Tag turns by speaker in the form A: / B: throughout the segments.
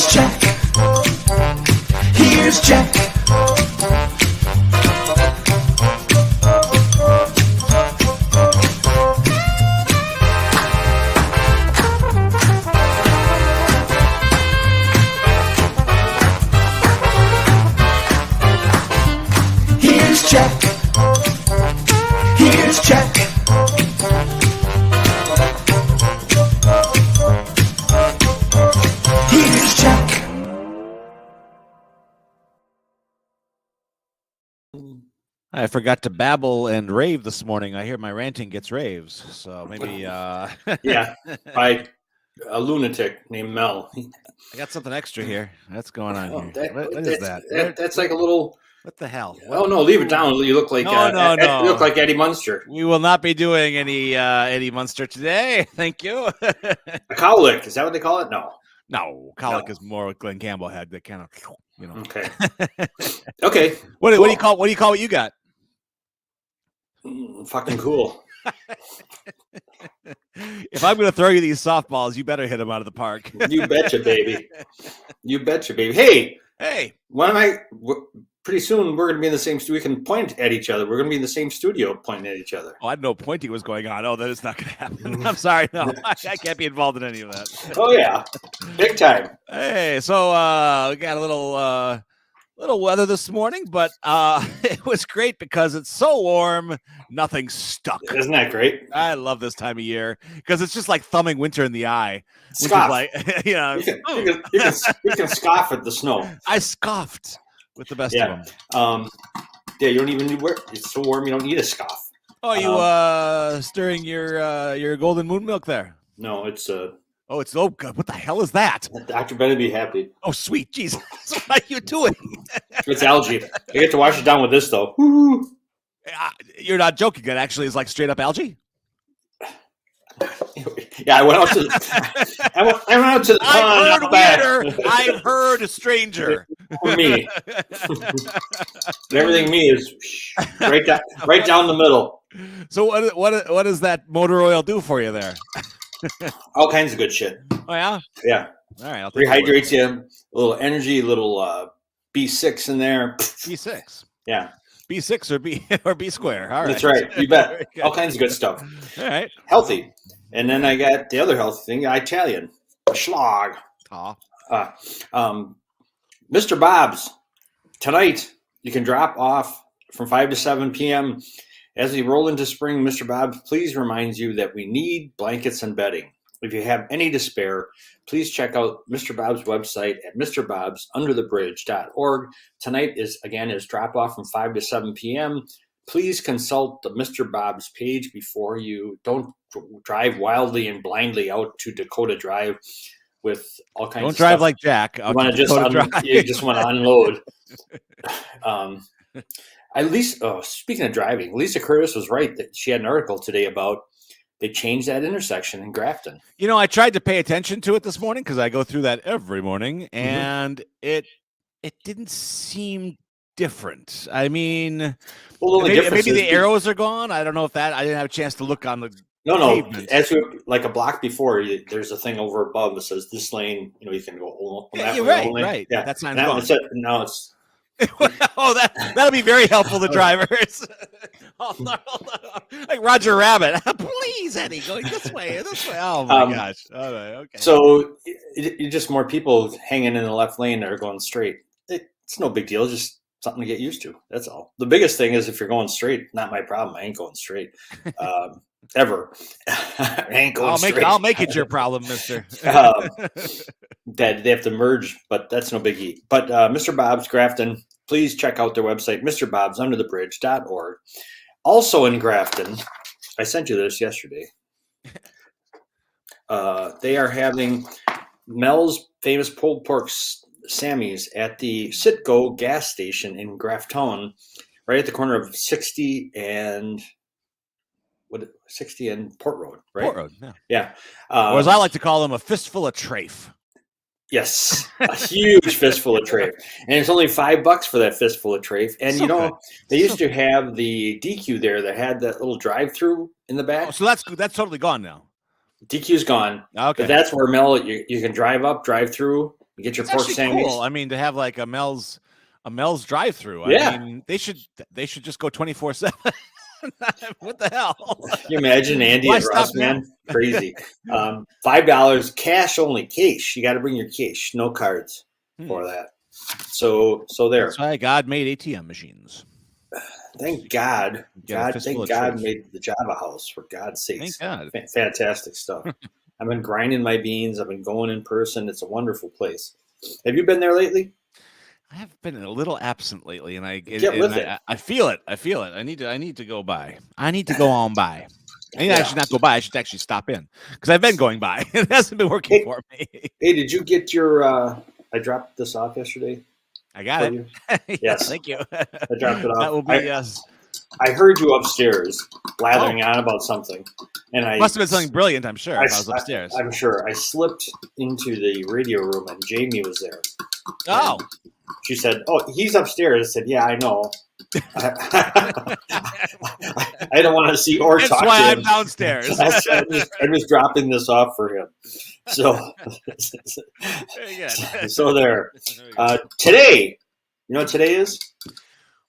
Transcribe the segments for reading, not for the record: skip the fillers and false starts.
A: Here's Jack. Here's Jack. Here's Jack. Here's Jack. Here's Jack.
B: I forgot to babble and rave this morning. I hear my ranting gets raves, so maybe
C: Yeah, by a lunatic named Mel.
B: I got something extra here. That's going on here.
C: That-
B: What is that?
C: That's like a little.
B: What the hell?
C: Oh no, leave it down. You look like
B: No.
C: You look like Eddie Munster.
B: We will not be doing any Eddie Munster today. Thank you.
C: A cowlick, is that what they call it?
B: No, colic is more what Glenn Campbell had. That kind of,
C: Okay. Okay.
B: What do you call what you got?
C: Fucking cool.
B: If I'm going to throw you these softballs, you better hit them out of the park.
C: You betcha, baby. You betcha, baby. Hey, pretty soon we're going to be in the same studio. We can point at each other. We're going to be in the same studio pointing at each other.
B: Oh, I didn't know pointing was going on. Oh, that is not going to happen. I'm sorry. No, I can't be involved in any of that.
C: Oh, yeah. Big time.
B: Hey, so we got a little weather this morning, but it was great because it's so warm, nothing stuck.
C: Isn't that great?
B: I love this time of year because it's just like thumbing winter in the eye.
C: Scoff.
B: Which is like,
C: You can scoff at the snow.
B: I scoffed with the best of them.
C: Yeah, you don't even need wear. It's so warm, you don't need a scoff.
B: Oh, you stirring your golden moon milk there?
C: No, it's
B: Oh, it's God. What the hell is that?
C: Dr. Ben would be happy.
B: Oh, sweet Jesus! What are you doing?
C: It's algae. I get to wash it down with this though.
B: You're not joking. It actually is like straight up algae.
C: Yeah, I went out to the. I went out to the pond.
B: I've heard a stranger.
C: For me, everything me is right down the middle.
B: So what does that motor oil do for you there?
C: All kinds of good shit.
B: Oh yeah,
C: yeah.
B: All right, I'll
C: rehydrates you. A little energy, a little B6 in there.
B: B6.
C: Yeah.
B: B6 or B square. All right.
C: That's right. You bet. All kinds of good stuff.
B: All right.
C: Healthy. And then I got the other healthy thing, Italian. Schlag. Mr. Bob's. Tonight, you can drop off from 5 to 7 p.m. As we roll into spring, Mr. Bob's please reminds you that we need blankets and bedding. If you have any to spare, please check out Mr. Bob's website at mrbobsunderthebridge.org. Tonight is drop off from 5 to 7 p.m. Please consult the Mr. Bob's page before you don't drive wildly and blindly out to Dakota Drive with all kinds of stuff.
B: Don't drive like Jack.
C: You just want to unload. Speaking of driving, Lisa Curtis was right that she had an article today about they changed that intersection in Grafton.
B: I tried to pay attention to it this morning because I go through that every morning, and it didn't seem different. I mean, maybe the arrows are gone. I don't know if I didn't have a chance to look on the pavement.
C: As like a block before, there's a thing over above that says this lane. You can go.
B: Right.
C: Yeah,
B: that sign's gone.
C: Now it's.
B: Oh, that'll be very helpful to drivers. Like Roger Rabbit. Please, Eddie, going this way. Oh my gosh. All right, okay.
C: So you just more people hanging in the left lane that are going straight. It's no big deal. Just something to get used to. That's all. The biggest thing is if you're going straight, not my problem. I ain't going straight. Ever. I ain't going straight.
B: I'll make it your problem, mister.
C: That they have to merge, but that's no biggie. But Mr. Bob's Grafton, please check out their website, mrbobsunderthebridge.org. Also in Grafton, I sent you this yesterday. They are having Mel's famous pulled pork Sammy's at the Citgo gas station in Grafton, right at the corner of 60 and Port Road, right?
B: Port Road,
C: yeah.
B: Or as I like to call them, a fistful of trafe.
C: Yes, a huge fistful of trafe, and it's only $5 for that fistful of trafe. And they used to have the DQ there that had that little drive-through in the back.
B: Oh, so that's totally gone now.
C: DQ's gone.
B: Okay,
C: but that's where Mel you can drive up, drive through, You get your
B: It's
C: pork
B: actually
C: sandwich.
B: cool. I mean, to have like a Mel's drive-through.
C: Yeah.
B: I mean, they should just go 24/7. What the hell?
C: Can you imagine Andy
B: Why
C: at
B: stop
C: Ross, man? Crazy. $5 cash only. Cash. You got to bring your cash. No cards for that. So there.
B: That's why God made ATM machines.
C: Thank God. Thank God
B: truth.
C: made the Java House, for God's sakes.
B: Thank God.
C: Fantastic stuff. I've been grinding my beans. I've been going in person. It's a wonderful place. Have you been there lately?
B: I have been a little absent lately, and I feel it. I feel it. I need to go by. I need to go on by. I need to actually not go by. I should actually stop in because I've been going by. It hasn't been working for me.
C: Hey, did you get your? I dropped this off yesterday.
B: I got it.
C: Yes,
B: thank you.
C: I dropped it off.
B: That will be yes.
C: I heard you upstairs blathering on about something, and I
B: must have been something brilliant. I'm sure. I was upstairs.
C: I'm sure. I slipped into the radio room, and Jamie was there.
B: Oh.
C: And she said, "Oh, he's upstairs." I said, "Yeah, I know." I don't want to see or talk to him.
B: That's why I'm downstairs.
C: I'm just dropping this off for him. So, so there. Today, you know what today is?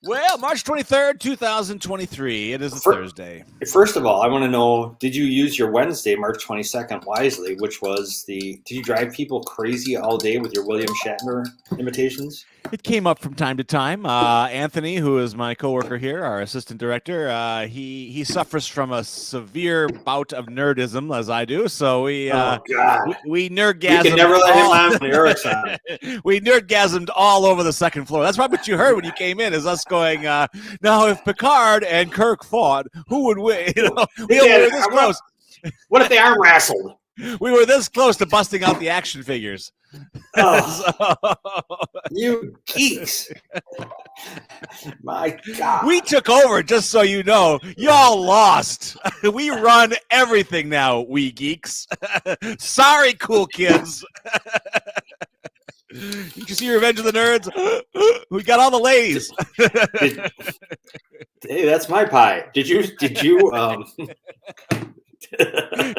B: Well, March 23rd, 2023. It is a Thursday.
C: First of all, I want to know, did you use your Wednesday, March 22nd, wisely, which was did you drive people crazy all day with your William Shatner imitations?
B: It came up from time to time. Anthony, who is my coworker here, our assistant director, he suffers from a severe bout of nerdism, as I do. So we nerdgasmed.
C: You can never let him laugh when Eric's on.
B: We nerdgasmed all over the second floor. That's probably what you heard when you came in, is us going, now if Picard and Kirk fought, who would win? We were this close.
C: What if they arm wrestled?
B: We were this close to busting out the action figures.
C: You geeks. My God.
B: We took over, just so you know. Y'all lost. We run everything now, we geeks. Sorry, cool kids. You can see Revenge of the Nerds. We got all the ladies.
C: Hey, that's my pie. Did you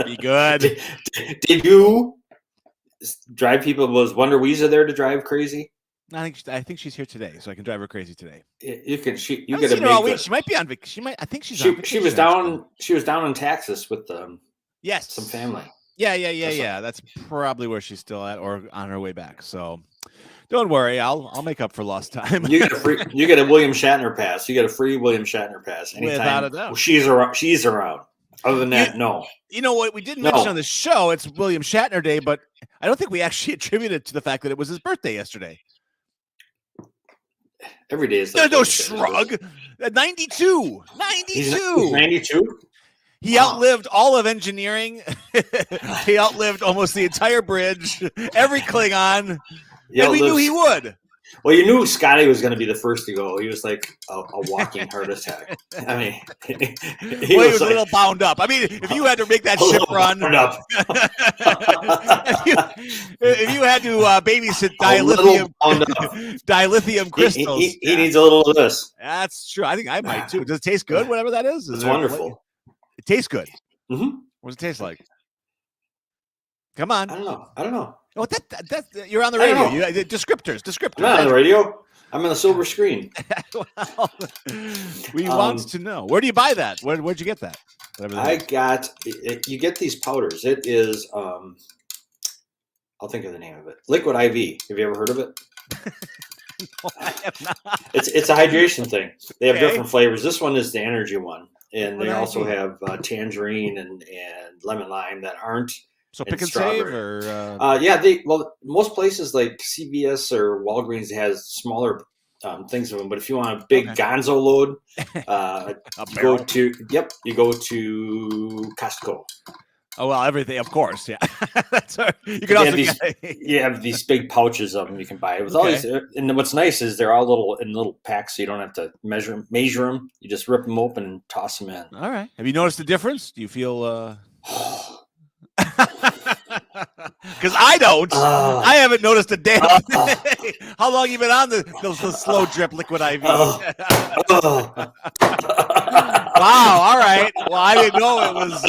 B: be good.
C: Did you drive people? Was Wonder Weezer there to drive crazy?
B: I think she's here today, so I can drive her crazy today.
C: You can. You
B: got to make. She might be on vacation. I think she's.
C: She was down. She was down in Texas with some family.
B: Yeah. That's probably where she's still at, or on her way back. So, don't worry. I'll make up for lost time.
C: You get a William Shatner pass. You get a free William Shatner pass anytime.
B: Without a doubt.
C: She's around. Other than that, no.
B: You know what? We didn't mention on the show. It's William Shatner Day, but I don't think we actually attributed it to the fact that it was his birthday yesterday.
C: Every day is
B: no shrug. 92. 92.
C: He's 92.
B: He outlived all of engineering. He outlived almost the entire bridge, every Klingon, and we knew he would.
C: Well, you knew Scotty was going to be the first to go. He was like a walking heart attack. I mean, he was
B: a little bound up. I mean, if you had to make that ship run, if you had to babysit dilithium crystals,
C: he needs a little of this.
B: That's true. I think I might too. Does it taste good? Whatever that is,
C: it's wonderful.
B: It tastes good.
C: Mm-hmm.
B: What does it taste like? Come on.
C: I don't know.
B: Oh, that you're on the radio. Descriptors.
C: I'm not on the radio. I'm on the silver screen.
B: Well, we want to know. Where do you buy that? Where'd you get that?
C: I got it. You get these powders. It is I'll think of the name of it. Liquid IV. Have you ever heard of it?
B: No, I have not.
C: It's a hydration thing. They have different flavors. This one is the energy one, and they also have tangerine and lemon lime that aren't.
B: So pick and save, or
C: most places like CVS or Walgreens has smaller things of them. But if you want a big Gonzo load, you go to Costco.
B: Oh well, everything, of course, yeah. You can also
C: you have these big pouches of them you can buy. With all these, and what's nice is they're all little packs, so you don't have to measure them. You just rip them open and toss them in.
B: All right. Have you noticed the difference? Do you feel? Because I don't. I haven't noticed a damn thing. How long you been on the slow drip liquid IV? Wow. All right. Well, I didn't know it was.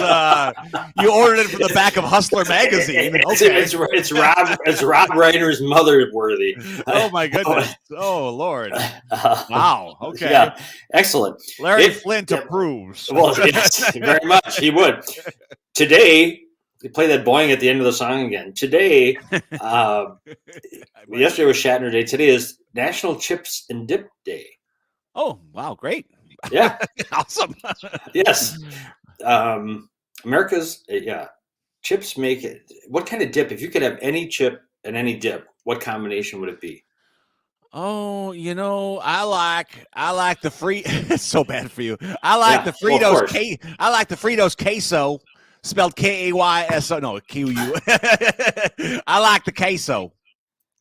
B: You ordered it from the back of Hustler magazine. Okay.
C: It's Rob Reiner's mother worthy.
B: Oh my goodness. Oh Lord. Wow. Okay.
C: Yeah. Excellent.
B: Larry Flint approves.
C: Well, yes, very much. He would. Today, they play that boing at the end of the song again. Today, yesterday was Shatner Day. Today is National Chips and Dip Day.
B: Oh, wow. Great.
C: Yeah.
B: Awesome.
C: Yes. America's, chips make it. What kind of dip? If you could have any chip and any dip, what combination would it be?
B: Oh, I like the free. It's so bad for you. I like the Fritos. I like the Fritos queso, spelled Kayso. No, QU. I like the queso.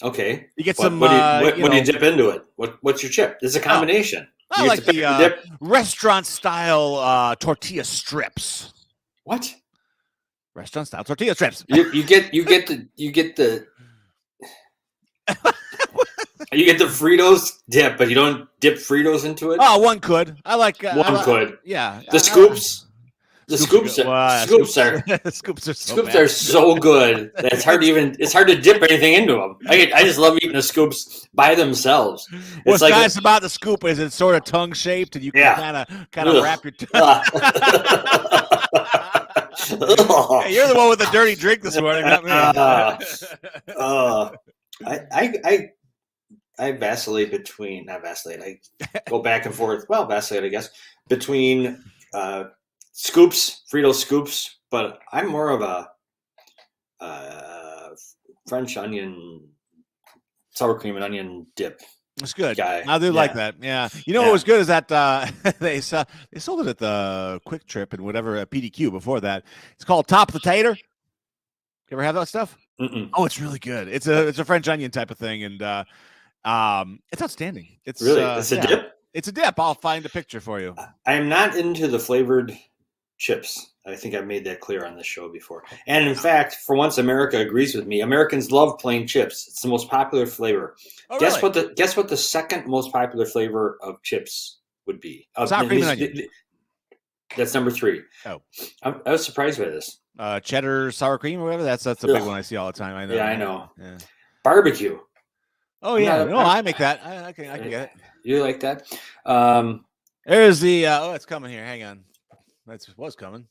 C: Okay.
B: You get some.
C: What do you dip into it? What's your chip? There's a combination.
B: I like the restaurant style tortilla strips.
C: What?
B: Restaurant style tortilla strips.
C: You get the You get the Fritos dip, but you don't dip Fritos into it.
B: Oh, one could. I like
C: could.
B: Yeah.
C: The scoops. The scoops are so good that it's hard to dip anything into them. I just love eating the scoops by themselves.
B: What's nice about the scoop is it's sort of tongue shaped, and you can kind of wrap your tongue. Hey, you're the one with the dirty drink this morning, not me.
C: I vacillate between, not vacillate. I go back and forth. Well, vacillate, I guess, between scoops, Frito scoops, but I'm more of a French onion, sour cream and onion dip.
B: It's good.
C: Guy.
B: I do like that. Yeah. What was good is that they sold it at the Quick Trip and whatever PDQ before that. It's called Top of the Tater. You ever have that stuff?
C: Mm-mm.
B: Oh, it's really good. It's a French onion type of thing, and it's outstanding. It's
C: really it's a dip.
B: It's a dip. I'll find a picture for you.
C: I am not into the flavored chips. I think I've made that clear on this show before. And in fact, for once, America agrees with me. Americans love plain chips. It's the most popular flavor.
B: Oh,
C: guess
B: really?
C: what the second most popular flavor of chips would be?
B: Sour cream and onion.
C: That's number 3.
B: Oh,
C: I was surprised by this.
B: Cheddar sour cream or whatever. That's a big one I see all the time. I know.
C: Yeah, I know.
B: Yeah.
C: Barbecue.
B: Oh yeah, I make that. I can get it.
C: You like that?
B: There's the. It's coming here. Hang on. Was coming.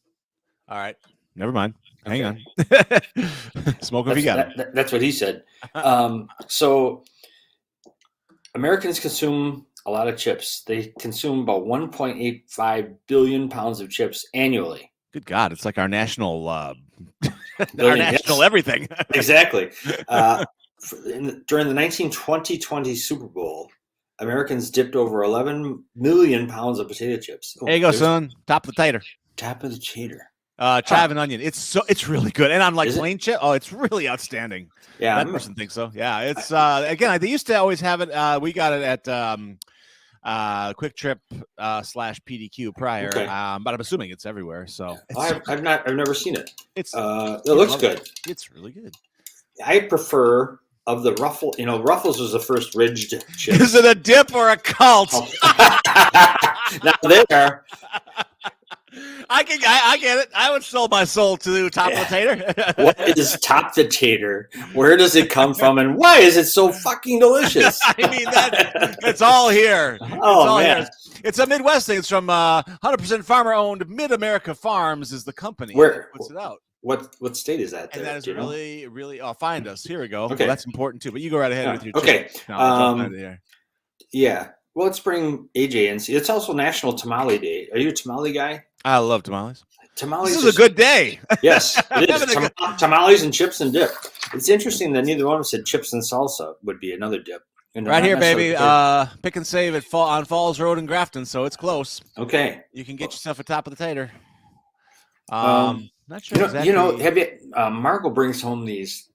B: All right. Never mind. Hang on. Smoke if you got it.
C: That's what he said. So Americans consume a lot of chips. They consume about 1.85 billion pounds of chips annually.
B: Good God. It's like our national everything.
C: Exactly. During the 2020 Super Bowl, Americans dipped over 11 million pounds of potato chips.
B: There you go, son. Top of the tater.
C: Top of the tater.
B: Chive and onion. It's really good. And on plain chip, it's really outstanding.
C: Yeah,
B: that person thinks so. Yeah, it's again. They used to always have it. We got it at Quick Trip / PDQ prior.
C: Okay.
B: But I'm assuming it's everywhere. So
C: I've never seen it.
B: It
C: looks good.
B: It's really good.
C: I prefer of the Ruffles. Ruffles was the first ridged chip.
B: Is it a dip or a cult?
C: Now there.
B: I get it. I would sell my soul to Top of the Tater.
C: What is Top the Tater? Where does it come from, and why is it so fucking delicious?
B: I mean, it's all here.
C: Oh, man.
B: Here. It's a Midwest thing. It's from 100% farmer-owned Mid-America Farms is the company
C: that
B: puts it out.
C: What state is that?
B: And that is really, really. Find us. Here we go.
C: Okay,
B: well, that's important too. But you go right ahead with your.
C: Okay.
B: No,
C: yeah. Well, let's bring AJ in. It's also National Tamale Day. Are you a tamale guy?
B: I love tamales.
C: Tamales.
B: This is a good day.
C: Yes, it is. Tamales and chips and dip. It's interesting that neither one of us said chips and salsa would be another dip.
B: Right here, baby. Pick and save it on Falls Road in Grafton, so it's close.
C: Okay.
B: You can get yourself a Top of the Tater. Not sure exactly.
C: Have you? Margot brings home these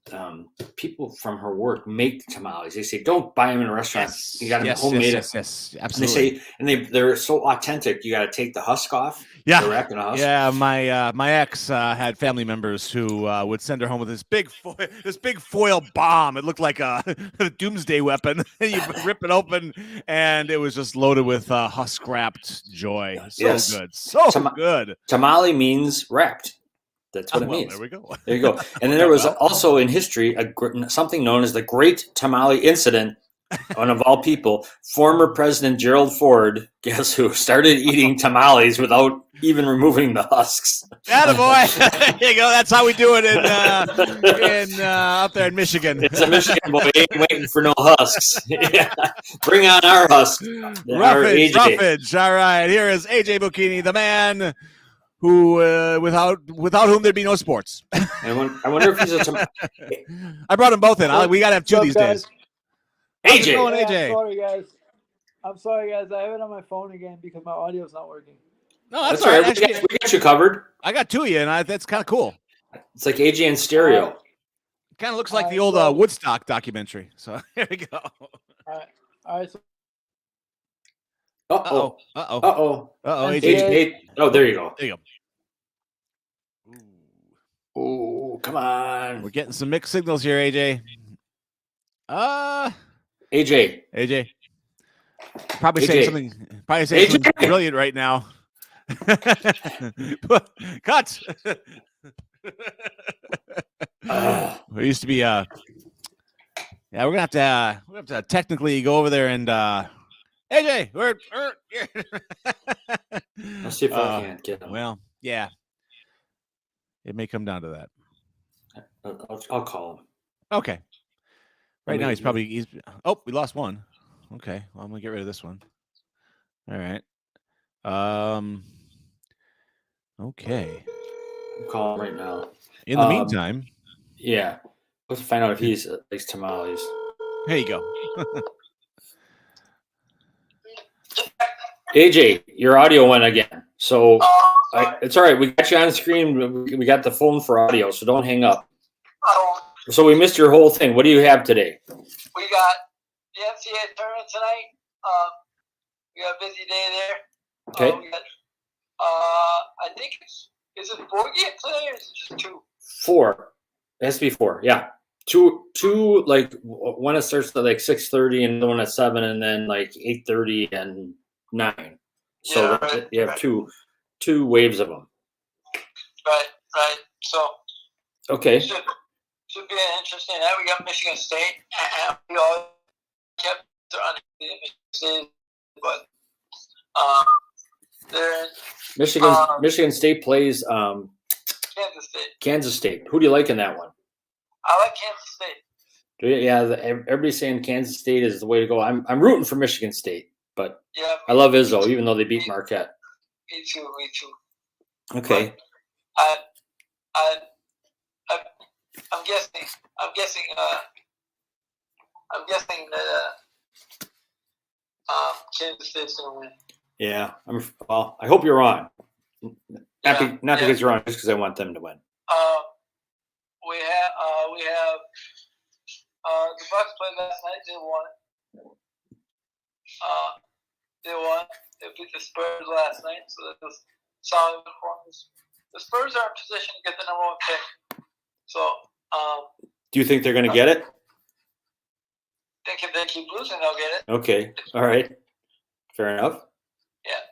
C: people from her work make tamales. They say don't buy them in a restaurant.
B: Yes,
C: You got them homemade.
B: Yes, absolutely.
C: And they say, they're so authentic. You got to take the husk off.
B: Yeah,
C: the rack and the husk.
B: Yeah. My ex had family members who would send her home with this big foil bomb. It looked like a doomsday weapon. You rip it open, and it was just loaded with husk wrapped joy. So good, good.
C: Tamale means wrapped. That's what it means.
B: There we go.
C: There you go. And then there was also in history something known as the Great Tamale Incident. One of all people, former President Gerald Ford, guess who, started eating tamales without even removing the husks.
B: Attaboy. There you go. That's how we do it in up there in Michigan.
C: It's a Michigan boy. Ain't waiting for no husks. Yeah. Bring on our husks.
B: Roughage. All right. Here is AJ Bocchini, the man who without whom there'd be no sports.
C: I wonder if he's a tamale.
B: I brought them both in. We got to have two these days.
C: AJ.
B: AJ.
D: I'm sorry, guys. I have it on my phone again because my audio's not working.
B: No, that's all right.
C: Actually, we got you covered.
B: I got two of you, and that's kind of cool.
C: It's like AJ in stereo.
B: Kind of looks like the old Woodstock documentary. So here we go.
D: All right.
C: Uh-oh.
B: AJ.
C: Oh, there you go.
B: There you
C: go. Ooh, come on.
B: We're getting some mixed signals here, AJ.
C: AJ.
B: Probably saying something brilliant right now. Cut. We used to be we're gonna have to technically go over there and AJ,
C: I'll see if I can't get him.
B: Well, yeah. It may come down to that.
C: I'll call him.
B: Okay. Right now he's we lost one. Okay. Well, I'm gonna get rid of this one. All right. Okay.
C: I'm calling right now.
B: In the meantime.
C: Yeah. Let's find out if he's likes tamales.
B: Here you go.
C: AJ, your audio went again. So it's all right. We got you on screen. We got the phone for audio, so don't hang up. So we missed your whole thing. What do you have today?
D: We got the NCAA tournament tonight. We got a busy day there.
C: Okay.
D: We got, I think is it 4 games today or is it just 2?
C: 4. It has to be 4. Yeah. Two like one that starts at like 6:30 and the one at 7 and then like 8:30 and 9. So you have two waves of them.
D: Right. So
C: okay.
D: Should be an interesting night. We got Michigan State. We all kept on Michigan State, but
C: Michigan State plays Kansas State. Who do you like in that one?
D: I like Kansas State.
C: Yeah, everybody's saying Kansas State is the way to go. I'm rooting for Michigan State, but
D: yeah,
C: I love Izzo, even though they beat Marquette.
D: Me too.
C: Okay.
D: I'm guessing that Kansas State's gonna win.
C: Yeah, I hope you're wrong. Not because you're wrong, just because I want them to win.
D: We have the Bucks played last night. They won. They beat the Spurs last night, so that was solid performance. The Spurs are in position to get the number 1 pick. So,
C: do you think they're going to get it?
D: I think if they keep losing, they'll get it.
C: Okay. All right. Fair enough.
D: Yeah.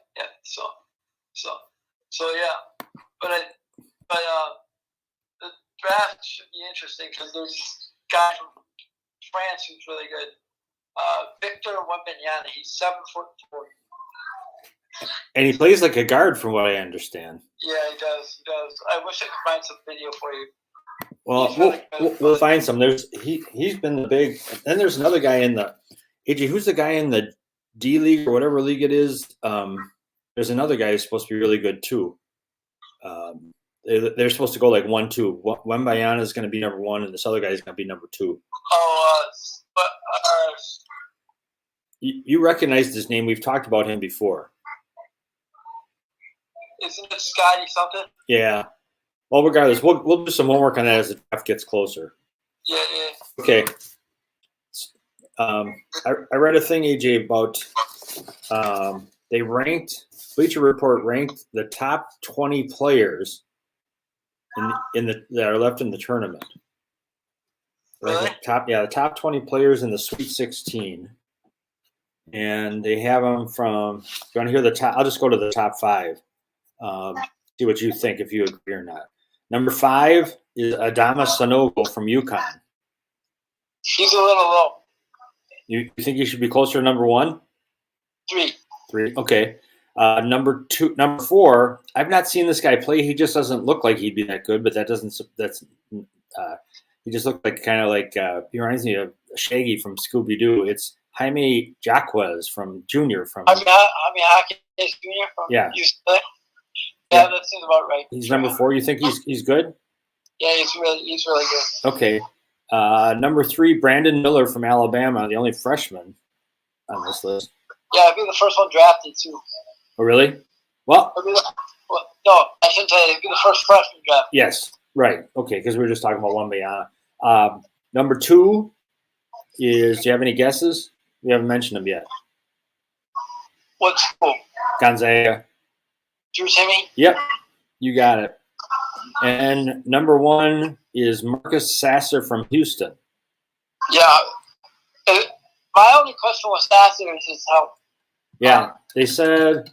D: So yeah. But the draft should be interesting because there's this guy from France who's really good. Victor Wembanyama. He's 7'4".
C: And he plays like a guard, from what I understand.
D: Yeah, he does. I wish I could find some video for you.
C: Well, we'll find some. He's been the big. Then there's another guy in the AJ. Who's the guy in the D League or whatever league it is? There's another guy who's supposed to be really good too. They're supposed to go like 1-2. Wembanyama is going to be number 1, and this other guy is going to be number 2. You recognize his name? We've talked about him before.
D: Isn't it Scotty something?
C: Yeah. Well, regardless, we'll do some homework on that as the draft gets closer.
D: Yeah.
C: Okay. I read a thing, AJ, about they ranked Bleacher Report ranked the top 20 players that are left in the tournament.
D: Really?
C: The top 20 players in the Sweet 16, and they have them from. If you want to hear the top? I'll just go to the top 5. See what you think, if you agree or not. Number 5 is Adama Sanogo from UConn.
D: He's a little low.
C: You think he should be closer to number 1?
D: 3.
C: 3. Okay. Number 4. I've not seen this guy play. He just doesn't look like he'd be that good. But he just looked like he reminds me of Shaggy from Scooby Doo. It's Jaime Jaquez from Junior from.
D: Jaime Jaquez Jr. from UCLA. Yeah, that seems about right.
C: He's number 4. You think he's good?
D: Yeah, he's really good.
C: Okay. Number 3, Brandon Miller from Alabama, the only freshman on this list.
D: Yeah, I'd be the first one drafted too.
C: Oh, really? Well,
D: no, I shouldn't say it'd be the first freshman drafted.
C: Yes, right. Okay, because we were just talking about Wembanyama. Number 2 is. Do you have any guesses? We haven't mentioned them yet.
D: What school?
C: Gonzaga.
D: Drew Timmy?
C: Yep, you got it. And number 1 is Marcus Sasser from Houston.
D: Yeah. My only question with Sasser is his health.
C: Yeah, they said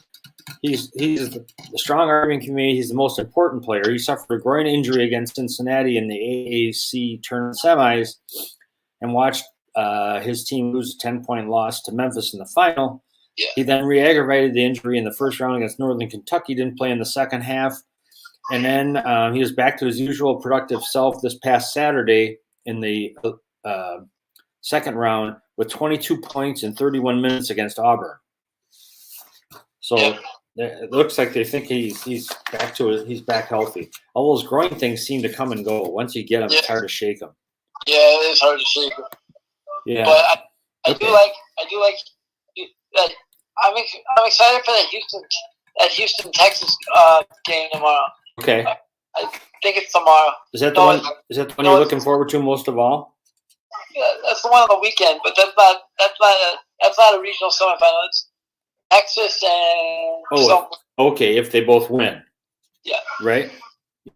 C: he's the strong arming committee. He's the most important player. He suffered a groin injury against Cincinnati in the AAC tournament semis and watched his team lose a 10-point loss to Memphis in the final.
D: Yeah.
C: He then re-aggravated the injury in the first round against Northern Kentucky, didn't play in the second half. And then he was back to his usual productive self this past Saturday in the second round with 22 points in 31 minutes against Auburn. So it looks like they think he's back healthy. All those groin things seem to come and go. Once you get them, it's hard to shake them.
D: Yeah, it is hard to shake them.
C: Yeah,
D: but I do like. I'm excited for that Houston Texas game tomorrow.
C: Okay.
D: I think it's tomorrow.
C: Is that the one? Is that the one you're looking forward to most of all?
D: Yeah, that's the one on the weekend, but that's not a regional semifinal. It's Texas and
C: okay. If they both win.
D: Yeah.
C: Right.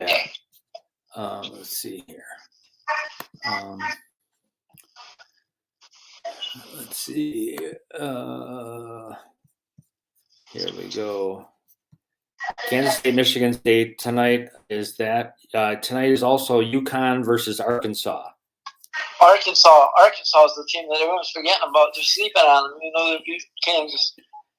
C: Yeah. Let's see here. Let's see. Here we go. Kansas State, Michigan State tonight is that. Tonight is also UConn versus Arkansas.
D: Arkansas is the team that everyone's forgetting about. They're sleeping on them. You know, they're beating Kansas.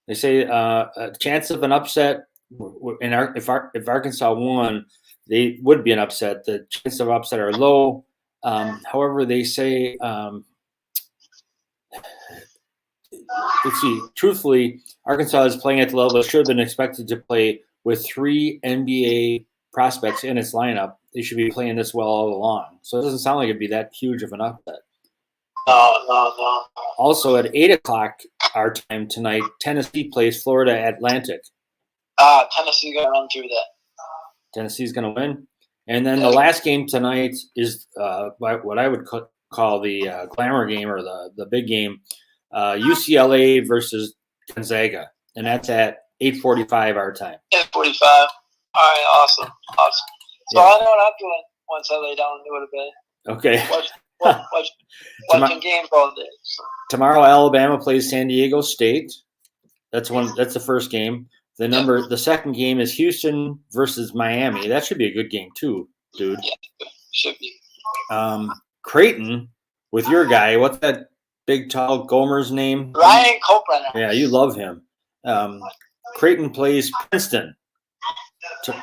C: They say a chance of an upset. If Arkansas won, they would be an upset. The chances of upset are low. However, they say. Let's see. Truthfully, Arkansas is playing at the level it should have been expected to play with 3 NBA prospects in its lineup. They should be playing this well all along. So it doesn't sound like it'd be that huge of an upset.
D: No.
C: Also at 8:00 our time tonight, Tennessee plays Florida Atlantic.
D: Tennessee's gonna run through that.
C: Tennessee's gonna win. And then the last game tonight is what I would call the glamour game or the big game. UCLA versus Gonzaga, and that's at 8:45 our time.
D: 8:45. All right, awesome. So I know what I'm doing once I lay down and go to bed.
C: Okay.
D: Watching games all day. So.
C: Tomorrow, Alabama plays San Diego State. That's the first game. The second game is Houston versus Miami. That should be a good game too, dude.
D: Yeah, should be.
C: Creighton with your guy. What's that big tall Gomer's name?
D: Ryan Copeland.
C: Yeah, you love him. Creighton plays Princeton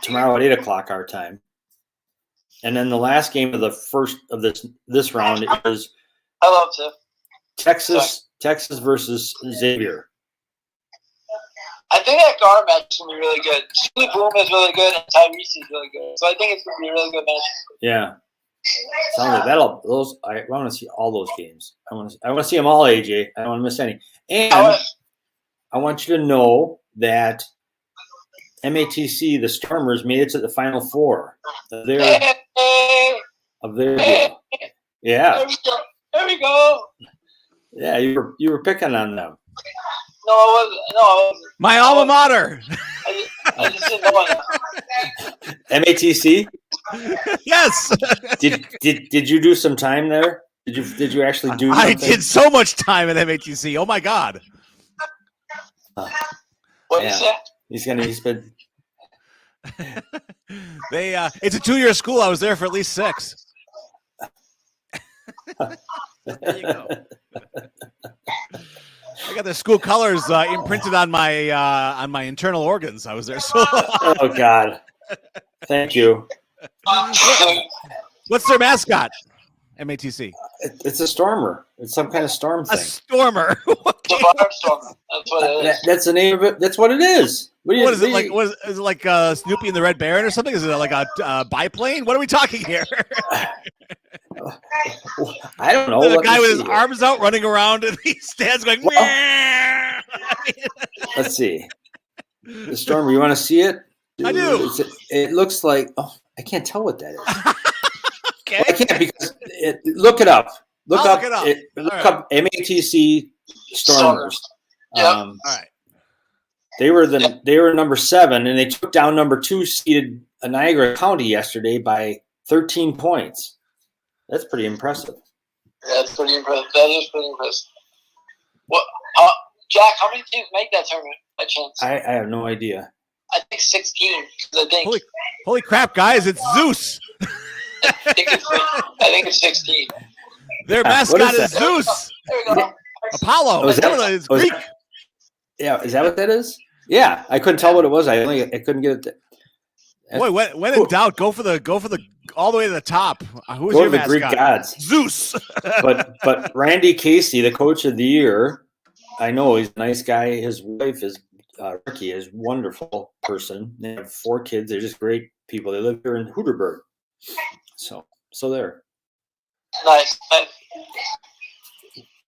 C: tomorrow at 8:00 our time. And then the last game of the first of this round is
D: I love to.
C: Texas versus Xavier.
D: I think that guard match is going to be really good. Julie Bloom is really good, and Tyrese is really good. So I think it's going to be a really good match.
C: Yeah. Sounds like that'll. I want to see all those games. I want to see them all, AJ. I don't want to miss any. And I want you to know that MATC, the Stormers, made it to the Final Four of their deal. Yeah.
D: There we go.
C: Yeah, you were picking on them.
D: No, I wasn't. No, I wasn't.
B: My alma mater.
D: I just didn't know it.
C: MATC?
B: Yes.
C: Did you do some time there? Did you actually do something?
B: I did so much time at MATC. Oh my God.
D: What did you say?
C: He's been.
B: It's a 2-year school. I was there for at least 6. There you go. I got the school colors imprinted on my internal organs. I was there so long.
C: Oh God! Thank you.
B: What's their mascot? MATC.
C: It's a stormer. It's some kind of storm thing.
B: A stormer.
D: The Barnstormer. That's what it is.
C: That's the name of it. That's what it is.
B: What is it like? Is it like Snoopy and the Red Baron or something? Is it like a biplane? What are we talking here?
C: I don't know.
B: The guy with his arms out running around and he stands going. Well,
C: let's see. The stormer. You want to see it?
B: I do.
C: It looks like. Oh, I can't tell what that is.
B: Okay.
C: Well, I can't because look it up. Look
B: I'll
C: up.
B: Look
C: Look up MATC Stormers.
D: Yep.
B: All right.
C: They were number 7, and they took down number 2 seeded Niagara County yesterday by 13 points. That's pretty impressive.
D: That's pretty impressive. That is pretty impressive. What, Jack? How many teams make that tournament by chance?
C: I have no idea.
D: I think 16. I think.
B: Holy crap, guys! It's Zeus.
D: I think it's 16.
B: Their mascot is
D: There
B: Zeus.
D: we go.
B: Apollo.
C: Oh, is that-
B: It's Greek.
C: Yeah, is that what that is? Yeah, I couldn't tell what it was. I couldn't get it.
B: Boy, when in doubt, go for the all the way to the top. Who's
C: Go
B: your
C: to the
B: mascot?
C: Greek gods.
B: Zeus.
C: But Randy Casey, the coach of the year, I know he's a nice guy. His wife is Ricky, is a wonderful person. They have 4 kids. They're just great people. They live here in Hooterberg. So there.
D: Nice.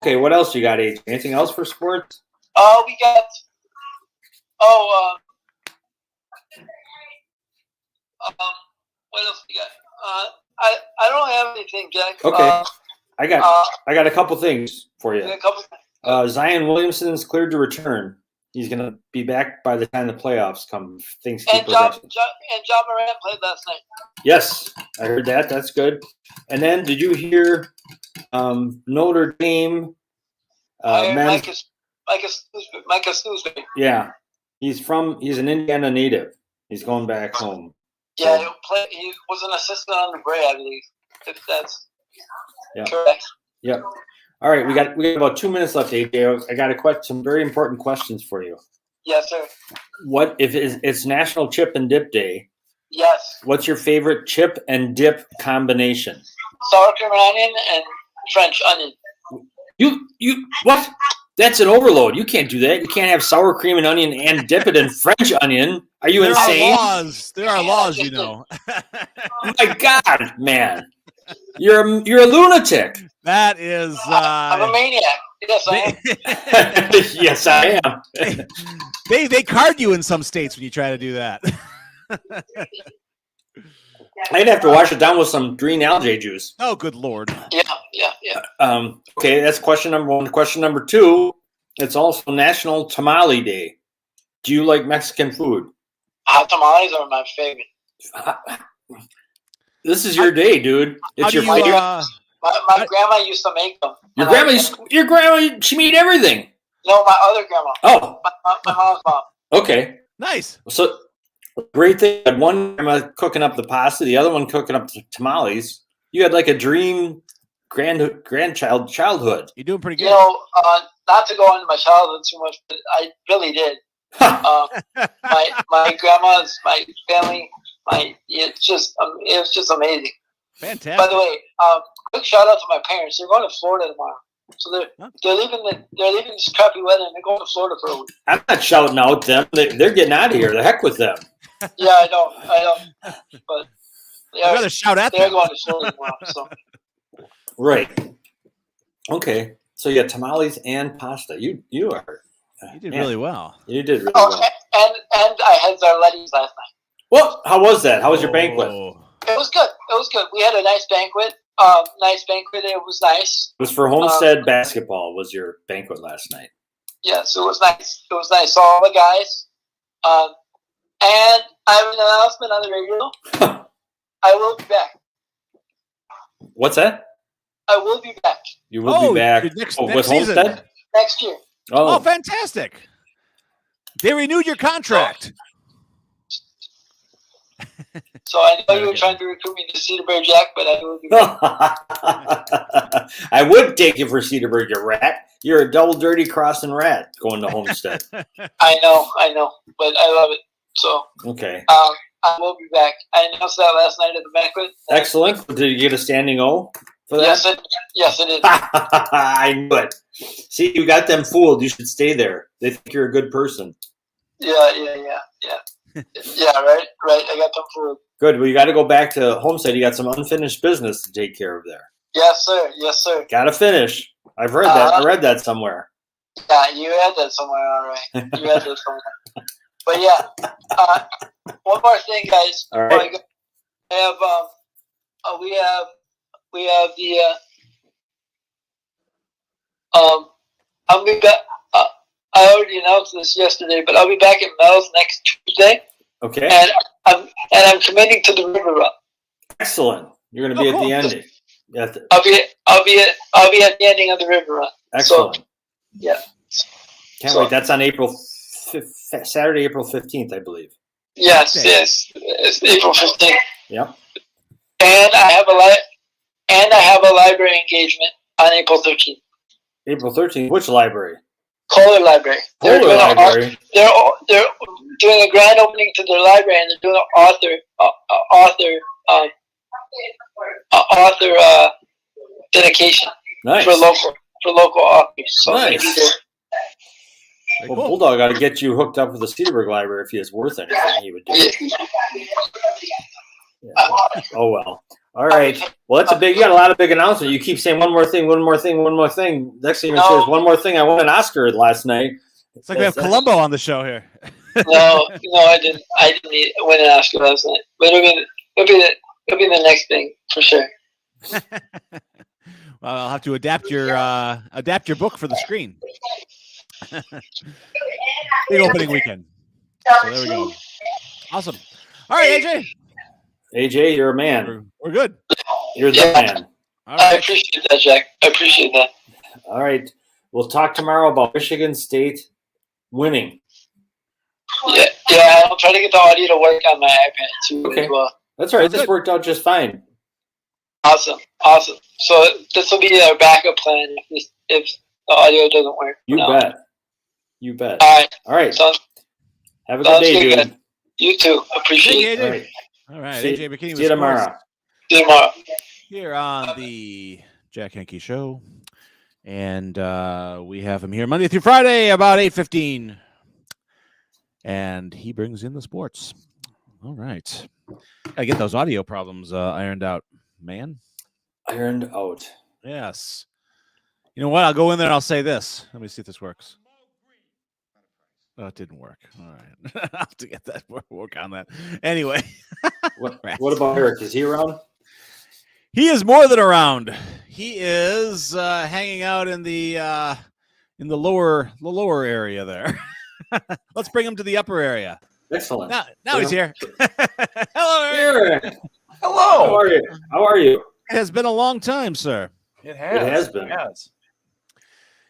C: Okay, what else you got, AJ? Anything else for sports?
D: We got. What else we got? I don't have anything, Jack.
C: Okay, I got a couple things for you.
D: A couple.
C: Zion Williamson's cleared to return. He's going to be back by the time the playoffs come. Things keep progressing.
D: John Moran played last night.
C: Yes, I heard that. That's good. And then, did you hear Notre Dame?
D: Micah Snoozeby.
C: Yeah, he's an Indiana native. He's going back home.
D: Yeah, he was an assistant under Bray, I believe. If that's correct.
C: Yep. All right, we got about 2 minutes left, AJ. I got some very important questions for you.
D: Yes, sir.
C: What if it's National Chip and Dip Day?
D: Yes.
C: What's your favorite chip and dip combination?
D: Sour cream and onion and French onion.
C: You what? That's an overload. You can't do that. You can't have sour cream and onion and dip it in French onion. Are you insane?
B: There are laws, you know.
C: My God, man. You're a lunatic.
B: That is.
D: I'm a maniac. Yes, I am.
C: Yes, I am.
B: They card you in some states when you try to do that.
C: I'd have to wash it down with some green algae juice.
B: Oh, good Lord.
D: Yeah.
C: Okay, that's question number 1. Question number 2, it's also National Tamale Day. Do you like Mexican food?
D: Hot tamales are my favorite.
C: This is your day, dude. It's your
D: My grandma used to make them.
C: Your grandma, she made everything.
D: No, my other grandma.
C: Oh.
D: My mom's mom.
C: Okay.
B: Nice.
C: So, great thing. One grandma cooking up the pasta, the other one cooking up the tamales. You had like a dream childhood.
B: You're doing pretty good.
D: You know, not to go into my childhood too much, but I really did. My grandma's, my family, it was just amazing.
B: Fantastic.
D: By the way, quick shout out to my parents. They're going to Florida tomorrow, so they're leaving this crappy weather and they're going to Florida for a week.
C: I'm not shouting out them. They're getting out of here. The heck with them.
D: Yeah, I know. But
B: I'd rather shout at them.
D: They're going to Florida tomorrow. So.
C: Right. Okay. So you got tamales and pasta. You did
B: really well.
C: You did really well.
D: I had Zarletti's last night.
C: Well, how was that? How was your banquet?
D: It was good. It was good. We had a nice banquet. It was nice.
C: It was for Homestead basketball. Was your banquet last night?
D: Yes, it was nice. It was nice. Saw all the guys. And I have an announcement on the radio. I will be back.
C: What's that?
D: I will be back.
C: You will be back
B: next
C: with
B: season.
C: Homestead?
D: Next year.
B: Oh, fantastic. They renewed your contract.
D: So I know you were trying to recruit me to Cedarburg, Jack, but I will be back.
C: I would take you for Cedarburg, you rat. You're a double dirty crossing rat going to Homestead.
D: I know, but I love it. So
C: okay.
D: I will be back. I announced that last night at the banquet.
C: Excellent. Did you get a standing O for that?
D: Yes, it is.
C: I knew it. See, you got them fooled. You should stay there. They think you're a good person.
D: Yeah. Yeah, right. I got them fooled.
C: Good. Well, you got to go back to Homestead. You got some unfinished business to take care of there.
D: Yes, sir.
C: Got to finish. I've heard that. I read that somewhere.
D: Yeah, you had that somewhere, all right. You had that somewhere. But yeah, one more thing, guys.
C: All right.
D: We have the I'll be back. I already announced this yesterday, but I'll be back at Mel's next Tuesday.
C: Okay.
D: And I'm committing to the river run.
C: Excellent. You're going to be at the ending.
D: I'll be at the ending of the river run.
C: Excellent.
D: So, yeah.
C: Can't wait. That's on Saturday, April 15th, I believe.
D: Yes. It's April 15th.
C: Yep.
D: And I have a library engagement on April 13th.
C: April 13th. Which library?
D: Kohler Library.
C: They're
D: doing a grand opening to their library, and they're doing an author dedication for local authors. So
C: nice. Well, Bulldog got to get you hooked up with the Cedarburg Library if he is worth anything. He would do it. Yeah. Oh well. All right. Well, that's you got a lot of big announcements. You keep saying one more thing. Next thing you're going to say is one more thing. I won an Oscar last night.
B: It's like we have Columbo on the show here.
D: No, I didn't win an Oscar last night. But it'll be the next thing for sure.
B: Well, I'll have to adapt your book for the screen. Big opening weekend. So there we go. Awesome. All right, AJ.
C: AJ, you're a man.
B: We're good.
C: You're the man.
D: All right. I appreciate that, Jack. I appreciate that.
C: All right. We'll talk tomorrow about Michigan State winning.
D: Yeah. I'll try to get the audio to work on my iPad too.
C: Okay. That's all right. This worked out just fine.
D: Awesome. So this will be our backup plan if the audio doesn't work.
C: You bet.
D: All right.
C: Have a good day, dude.
D: You too. Appreciate it.
B: All right. AJ McKinney.
C: See you tomorrow.
B: Here on the Jack Henke Show. And we have him here Monday through Friday about 8:15. And he brings in the sports. All right. Gotta get those audio problems ironed out, man. Ironed out. Yes. You know what? I'll go in there and I'll say this. Let me see if this works. Oh, it didn't work. All right. I'll have to get that work on that. Anyway.
C: What about Eric? Is he around?
B: He is more than around. He is hanging out in the lower area there. Let's bring him to the upper area.
C: Excellent.
B: Now he's here. Hello,
C: Eric.
E: Hello.
C: How are you?
B: It has been a long time, sir.
E: It has been.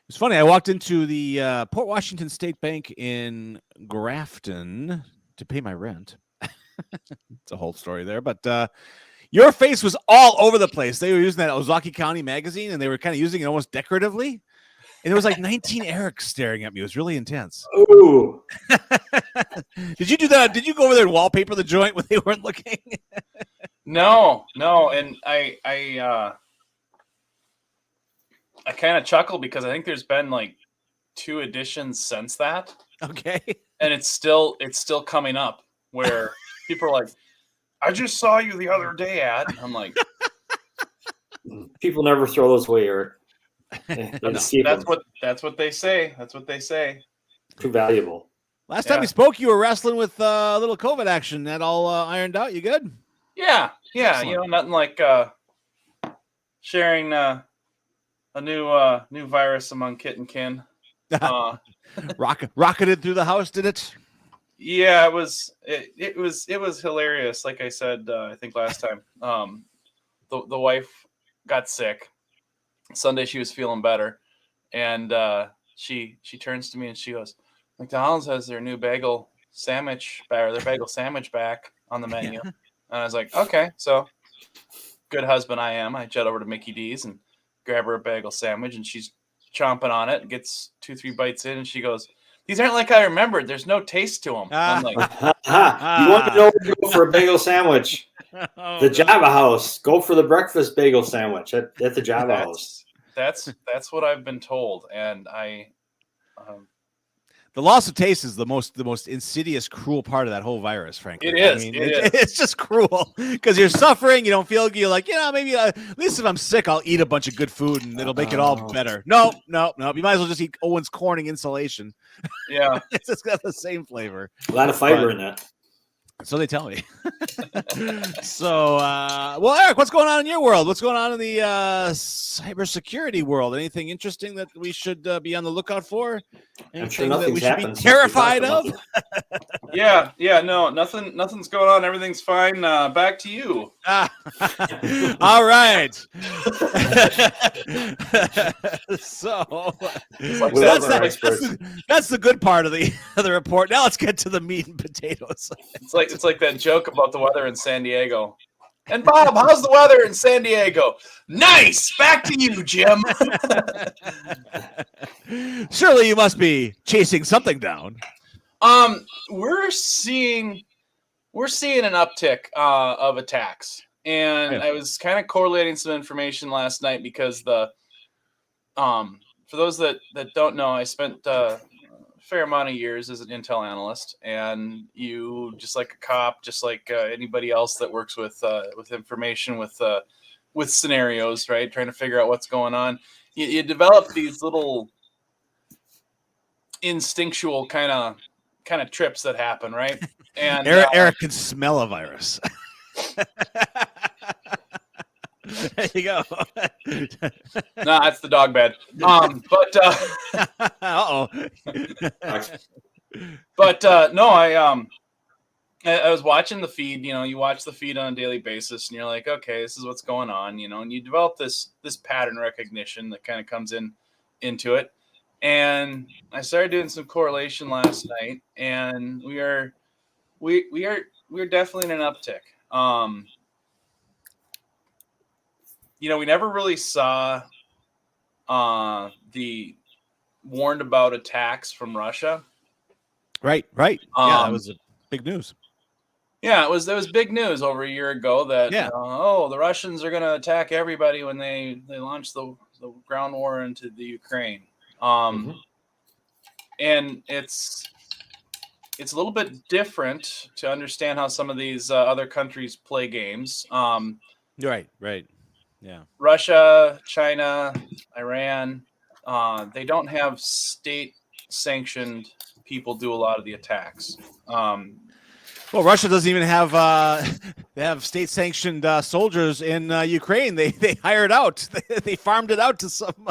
B: It's funny. I walked into the Port Washington State Bank in Grafton to pay my rent. It's a whole story there, but your face was all over the place. They were using that Ozaukee County magazine, and they were kind of using it almost decoratively. And there was like 19 Erics staring at me. It was really intense.
C: Ooh.
B: Did you do that? Did you go over there and wallpaper the joint when they weren't looking?
E: No. And I kind of chuckle because I think there's been like 2 editions since that.
B: Okay.
E: And it's still coming up where people are like, I just saw you the other day at. I'm like,
C: people never throw those away, Eric.
E: That's what they say. That's what they say.
C: Too valuable.
B: Last time we spoke, you were wrestling with a little COVID action. That all ironed out? You good?
E: Yeah.
B: Excellent.
E: Nothing like sharing a new virus among kit and kin.
B: Rocketed through the house, did it?
E: Yeah, it was hilarious. Like I said, I think last time, the wife got sick. Sunday she was feeling better, and she turns to me and she goes, "McDonald's has their new bagel sandwich or their bagel sandwich back on the menu." And I was like, "Okay." So, good husband I am. I jet over to Mickey D's and grab her a bagel sandwich, and she's chomping on it. Gets 2-3 bites in, and she goes, "These aren't like I remembered. There's no taste to them." I'm like,
C: you want to know where to go for a bagel sandwich? The Java House. Go for the breakfast bagel sandwich at the Java House.
E: That's what I've been told, and
B: the loss of taste is the most insidious, cruel part of that whole virus. Frankly,
E: it is.
B: It's just cruel because you're suffering. You don't feel. You're like, maybe at least if I'm sick, I'll eat a bunch of good food and it'll make it all better. No. You might as well just eat Owen's Corning insulation.
E: Yeah,
B: it's just got the same flavor.
C: A lot of fiber in that.
B: So they tell me. So, Eric, what's going on in your world? What's going on in the cybersecurity world? Anything interesting that we should be on the lookout for? Anything that we should be terrified of?
E: Yeah. No, nothing's going on. Everything's fine. Back to you.
B: All right. So that's the good part of the report. Now let's get to the meat and potatoes.
E: It's like that joke about the weather in San Diego. And Bob, how's the weather in San Diego? Nice. Back to you, Jim.
B: Surely you must be chasing something down.
E: We're seeing an uptick of attacks, and I was kind of correlating some information last night because for those that don't know, I spent fair amount of years as an intel analyst, and you, just like a cop, just like anybody else that works with information, with scenarios, right, trying to figure out what's going on, you develop these little instinctual kind of trips that happen, right? And
B: Eric can smell a virus. There you go.
E: No, that's the dog bed. No, I was watching the feed. You watch the feed on a daily basis, and you're like, okay, this is what's going on. And you develop this pattern recognition that kind of comes into it. And I started doing some correlation last night, and we're definitely in an uptick. We never really saw the warned about attacks from Russia.
B: Right. Yeah, that was big news.
E: Yeah, it was big news over a year ago that the Russians are going to attack everybody when they launch the ground war into the Ukraine. And it's a little bit different to understand how some of these other countries play games.
B: Right. Yeah.
E: Russia, China, Iran, they don't have state-sanctioned people do a lot of the attacks.
B: Well, Russia doesn't even have they have state-sanctioned soldiers in Ukraine. They hired out. They farmed it out to some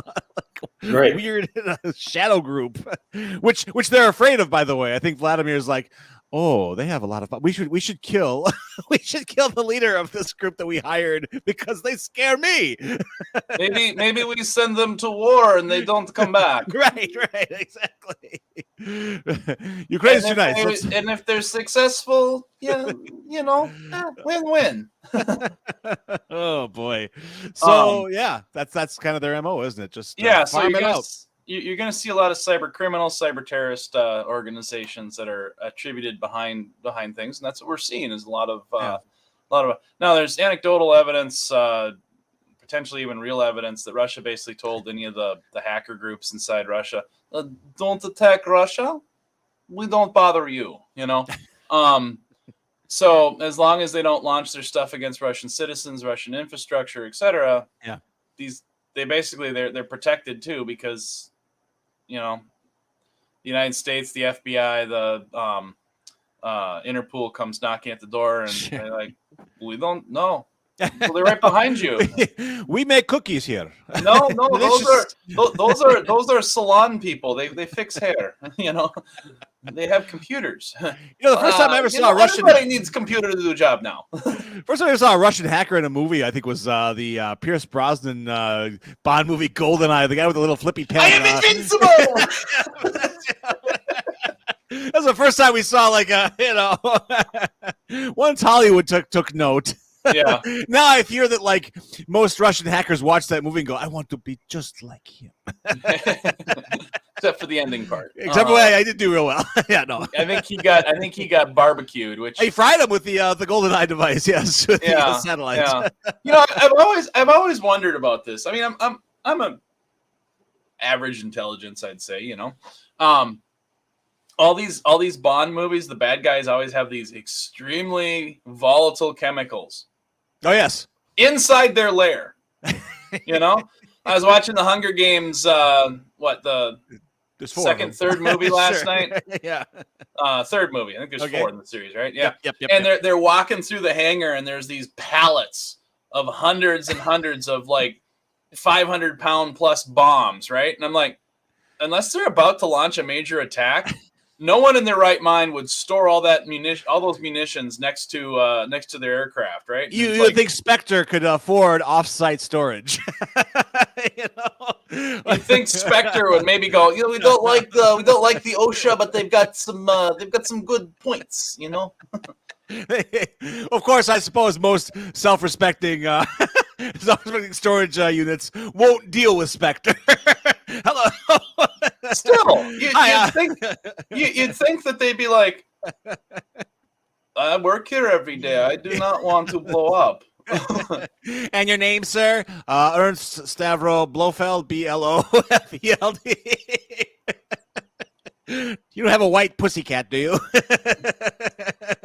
B: weird shadow group, which they're afraid of. By the way, I think Vladimir's like, oh, they have a lot of. We should kill the leader of this group that we hired because they scare me.
E: Maybe we send them to war and they don't come back.
B: Right, exactly. Ukraine's too nice.
E: And if they're successful, win-win.
B: Oh boy. So that's kind of their MO, isn't it? Just farm it out.
E: You're going to see a lot of cyber criminals, cyber terrorist organizations that are attributed behind things, and that's what we're seeing is a lot of. Now there's anecdotal evidence, potentially even real evidence that Russia basically told any of the hacker groups inside Russia, "Don't attack Russia, we don't bother you." So as long as they don't launch their stuff against Russian citizens, Russian infrastructure, etc., they're protected too because. United States, the FBI, the Interpol comes knocking at the door, and they're like, "We don't know." Well, they're right behind you.
B: We make cookies here.
E: No, those are salon people. They fix hair. They have computers.
B: The first time I ever saw a Russian.
E: Everybody needs a computer to do a job now.
B: First time I saw a Russian hacker in a movie, I think was the Pierce Brosnan Bond movie GoldenEye, the guy with the little flippy pen.
E: I am invincible.
B: That's the first time we saw once Hollywood took note.
E: Yeah.
B: Now I fear that most Russian hackers watch that movie and go, I want to be just like him.
E: Except for the ending part.
B: Except for I did do real well. Yeah, no.
E: I think he got barbecued, which
B: he fried him with the GoldenEye device. Yes, with the satellites.
E: Yeah. I've always wondered about this. I mean, I'm a average intelligence, I'd say. All these Bond movies, the bad guys always have these extremely volatile chemicals.
B: Oh yes,
E: inside their lair. I was watching the Hunger Games. Third movie last night.
B: Yeah,
E: third movie. I think there's 4 in the series, right? Yeah.
B: Yep.
E: And they're walking through the hangar, and there's these pallets of hundreds and hundreds of 500-pound plus bombs, right? And I'm like, unless they're about to launch a major attack, no one in their right mind would store all those munitions next to their aircraft, right?
B: You would think Spectre could afford off-site storage.
E: You think Spectre would maybe go, we don't like the OSHA, but they've got some good points,
B: Of course, I suppose most self-respecting storage units won't deal with Spectre. Hello.
E: Still, you'd think that they'd be like, I work here every day. I do not want to blow up.
B: And your name, sir? Ernst Stavro Blofeld, Blofeld. You don't have a white pussycat, do you?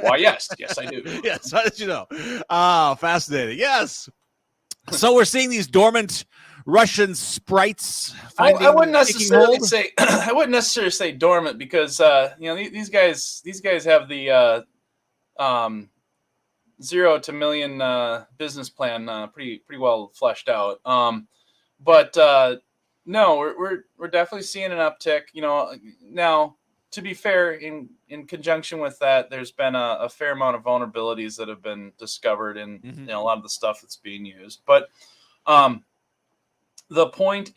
E: Why, yes, I do.
B: Yes, how did you know? Oh, fascinating. Yes. So we're seeing these dormant Russian sprites.
E: I wouldn't necessarily say dormant because these guys have the 0 to million business plan pretty well fleshed out. But no, we're definitely seeing an uptick. Now to be fair, in conjunction with that, there's been a fair amount of vulnerabilities that have been discovered in a lot of the stuff that's being used. But the point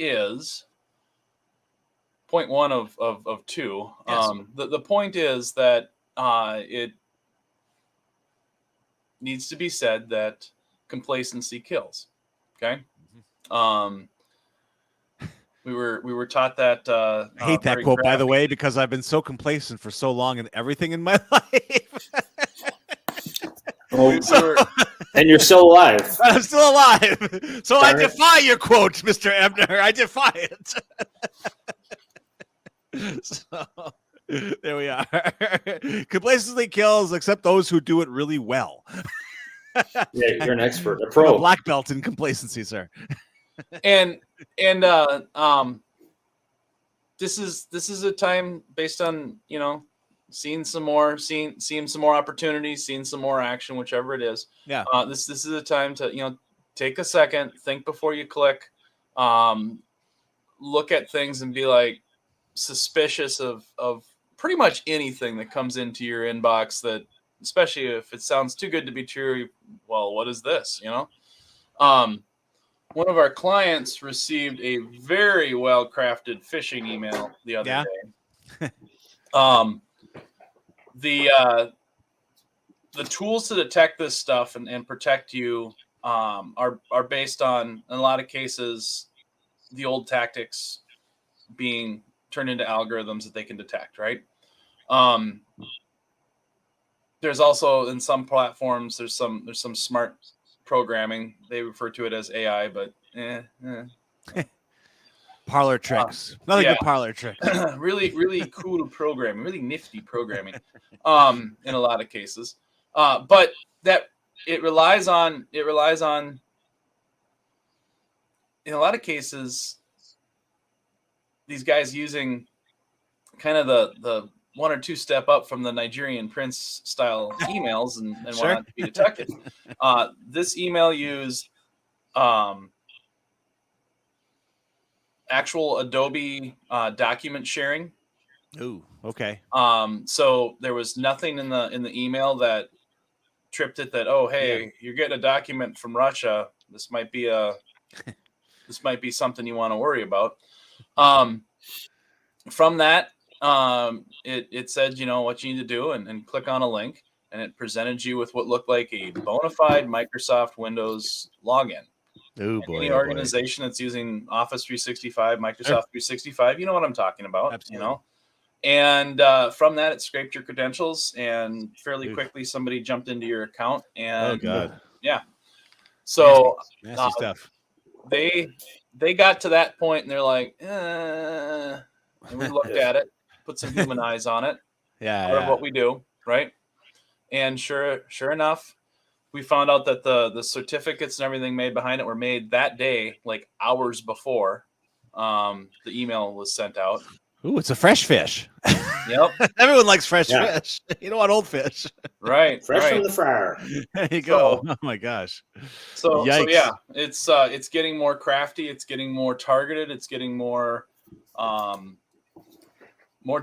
E: one of 2.
B: Yes.
E: The point is that it needs to be said that complacency kills. Okay. We were taught that.
B: I hate that quote, by the way, because I've been so complacent for so long in everything in my life.
C: And you're still alive.
B: I'm still alive. So I defy your quote, Mr. Ebner. I defy it. So there we are. Complacency kills, except those who do it really well.
C: Yeah, you're an expert, a pro.
B: A black belt in complacency, sir.
E: And this is a time based on seeing some more opportunities, seeing some more action, whichever it is.
B: Yeah.
E: This is a time to take a second, think before you click, look at things and be suspicious of pretty much anything that comes into your inbox, that especially if it sounds too good to be true. Well, what is this? One of our clients received a very well-crafted phishing email the other day. The tools to detect this stuff and protect you are based on, in a lot of cases, the old tactics being turned into algorithms that they can detect, right? There's also, in some platforms, there's some smart programming. They refer to it as AI, but
B: parlor tricks. Nothing but parlor tricks.
E: really cool programming, really nifty programming in a lot of cases. But that it relies on in a lot of cases these guys using kind of the 1 or 2 step up from the Nigerian prince style emails and
B: Sure.
E: want not to be detected. This email used actual Adobe document sharing.
B: Ooh, okay.
E: So there was nothing in the email that tripped it that, oh, hey, you're getting a document from Russia. This might be something you want to worry about. From that, it said, what you need to do and click on a link, and it presented you with what looked like a bona fide Microsoft Windows login.
B: Oh boy.
E: Any organization that's using Office 365, Microsoft 365, you know what I'm talking about.
B: Absolutely.
E: And from that, it scraped your credentials, and fairly quickly somebody jumped into your account. And
B: oh god,
E: yeah. So
B: nasty stuff.
E: They got to that point, and they're like, and we looked at it, put some human eyes on it. Part of what we do, right? And sure enough, we found out that the certificates and everything made behind it were made that day, like hours before the email was sent out.
B: Ooh, it's a fresh fish.
E: Yep.
B: Everyone likes fresh fish. You don't want old fish.
E: Right.
C: Fresh from the fryer.
B: There you go. Oh my gosh.
E: So yeah, it's getting more crafty. It's getting more targeted. It's getting more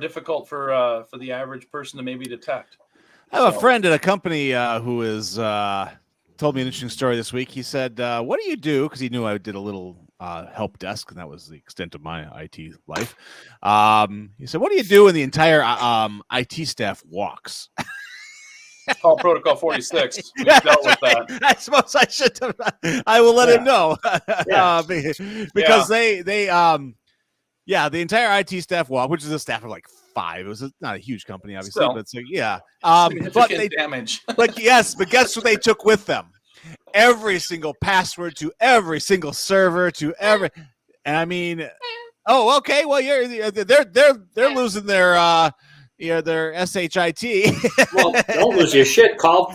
E: difficult for the average person to maybe detect.
B: I have a friend at a company who is told me an interesting story this week. He said, "What do you do?" Because he knew I did a little help desk, and that was the extent of my IT life. He said, "What do you do when the entire IT staff walks?"
E: It's called Protocol 46. We've dealt with that.
B: I suppose I should have. I will let him know because they the entire IT staff walk, which is a staff of like 5. It was not a huge company, obviously, but it's but they
E: damage.
B: but guess what they took with them? Every single password to every single server to every, and I mean, oh, okay, well, they're losing their SHIT.
C: Well, don't lose your shit. Call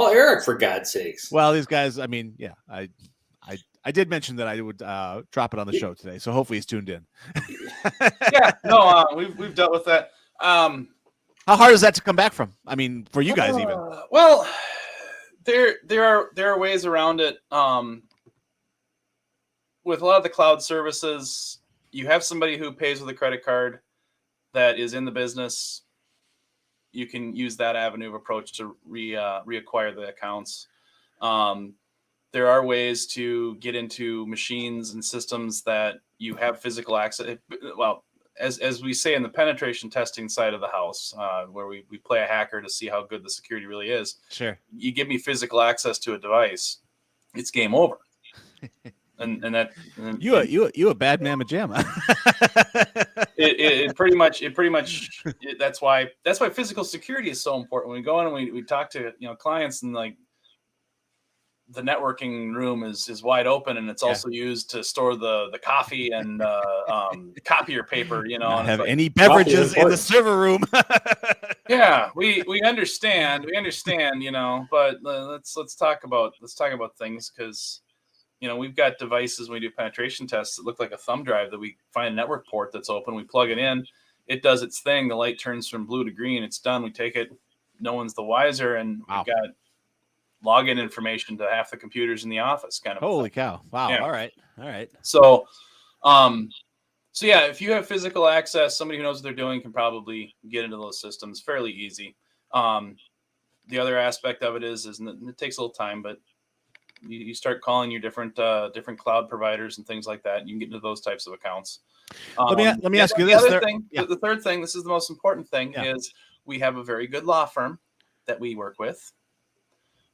C: Eric, for God's sakes.
B: Well, these guys, I mean, yeah, I did mention that I would drop it on the show today, so hopefully he's tuned in.
E: We've dealt with that.
B: How hard is that to come back from? I mean, for you guys, even.
E: Well, there are ways around it. With a lot of the cloud services, you have somebody who pays with a credit card that is in the business. You can use that avenue of approach to reacquire the accounts. There are ways to get into machines and systems that you have physical access. Well, as we say in the penetration testing side of the house, where we play a hacker to see how good the security really is.
B: Sure.
E: You give me physical access to a device, it's game over. and
B: you a bad mamma jamma.
E: It pretty much that's why physical security is so important. When we go in and we talk to clients, and like, the networking room is wide open, and it's also used to store the coffee and copier paper.
B: Not have any beverages in the server room.
E: Yeah, we understand. But let's talk about things, because we've got devices when we do penetration tests that look like a thumb drive that we find a network port that's open. We plug it in, it does its thing. The light turns from blue to green. It's done. We take it. No one's the wiser, and we've got login information to half the computers in the office, kind of.
B: Holy cow. Wow. Yeah. All right.
E: So yeah, if you have physical access, somebody who knows what they're doing can probably get into those systems fairly easy. The other aspect of it is it takes a little time, but you start calling your different cloud providers and things like that, and you can get into those types of accounts.
B: Let me ask you
E: the
B: this.
E: Other thing, the third thing, this is the most important thing, is we have a very good law firm that we work with.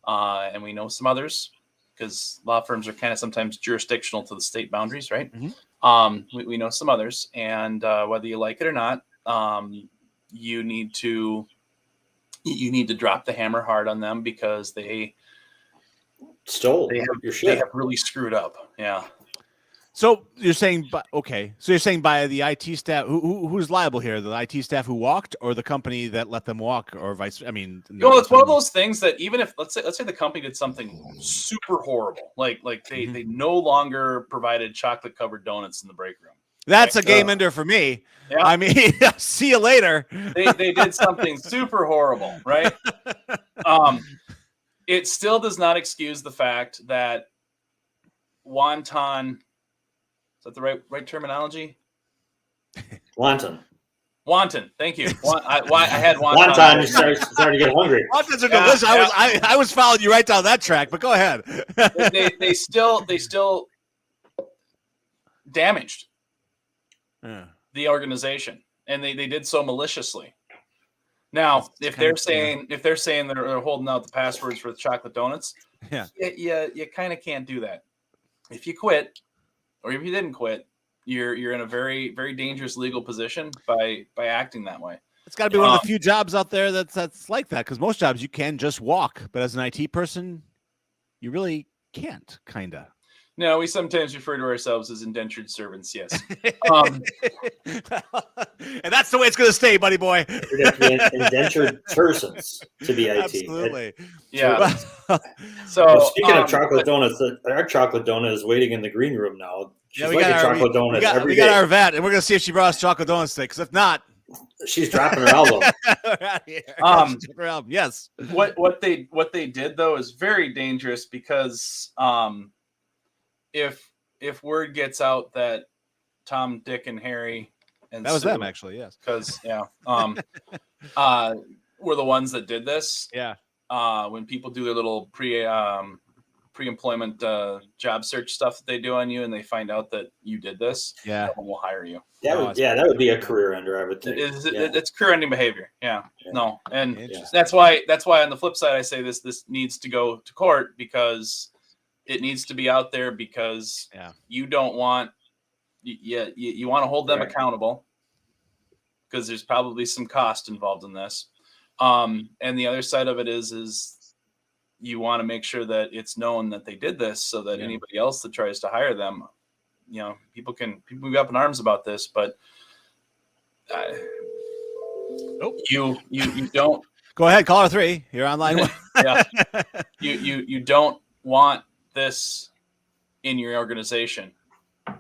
E: And we know some others, because law firms are kind of sometimes jurisdictional to the state boundaries, right? Mm-hmm. We know some others, and whether you like it or not, you need to drop the hammer hard on them, because they
C: your shit.
E: They have really screwed up. Yeah.
B: So you're saying, by the IT staff, who's liable here? The IT staff who walked, or the company that let them walk, or vice? I mean,
E: it's one of those things that even if let's say the company did something super horrible, like they no longer provided chocolate covered donuts in the break room.
B: That's a game ender for me.
E: Yeah.
B: I mean, see you later.
E: They did something super horrible, right? It still does not excuse the fact that wonton, is that the right terminology?
C: Wonton.
E: Thank you. I had wonton.
C: Wonton, you starting to get hungry.
B: Wontons are delicious.
E: Yeah.
B: I was following you right down that track, but go ahead.
E: they still damaged the organization, and they did so maliciously. Now, if they're saying they're holding out the passwords for the chocolate donuts, you kind of can't do that. If you quit, or if you didn't quit, you're in a very, very dangerous legal position by acting that way.
B: It's got to be one of the few jobs out there that's like that, because most jobs you can just walk, but as an IT person, you really can't, kind of.
E: No, we sometimes refer to ourselves as indentured servants. Yes,
B: and that's the way it's going to stay, buddy boy.
C: Indentured persons to be IT.
B: Absolutely.
E: Yeah.
C: So speaking of chocolate donuts, our chocolate donut is waiting in the green room now. She's
B: we got
C: chocolate donuts
B: we got our vet, and we're going to see if she brought us chocolate donuts today. Because if not,
C: she's dropping her album.
B: Yes.
E: What they did though is very dangerous, because if word gets out that Tom, Dick, and Harry, and
B: that was
E: Sue,
B: them actually, yes,
E: because were the ones that did this.
B: Yeah.
E: When people do their little pre-employment job search stuff that they do on you, and they find out that you did this, someone will hire you.
C: That would be a career ender, I would think.
E: It's career-ending behavior. No, and that's why on the flip side I say this needs to go to court, because it needs to be out there, because you don't want you want to hold them accountable, because there's probably some cost involved in this. And the other side of it is you want to make sure that it's known that they did this, so that anybody else that tries to hire them, people be up in arms about this, but you don't.
B: Go ahead, caller 3. You're on line 1.
E: You don't want this in your organization.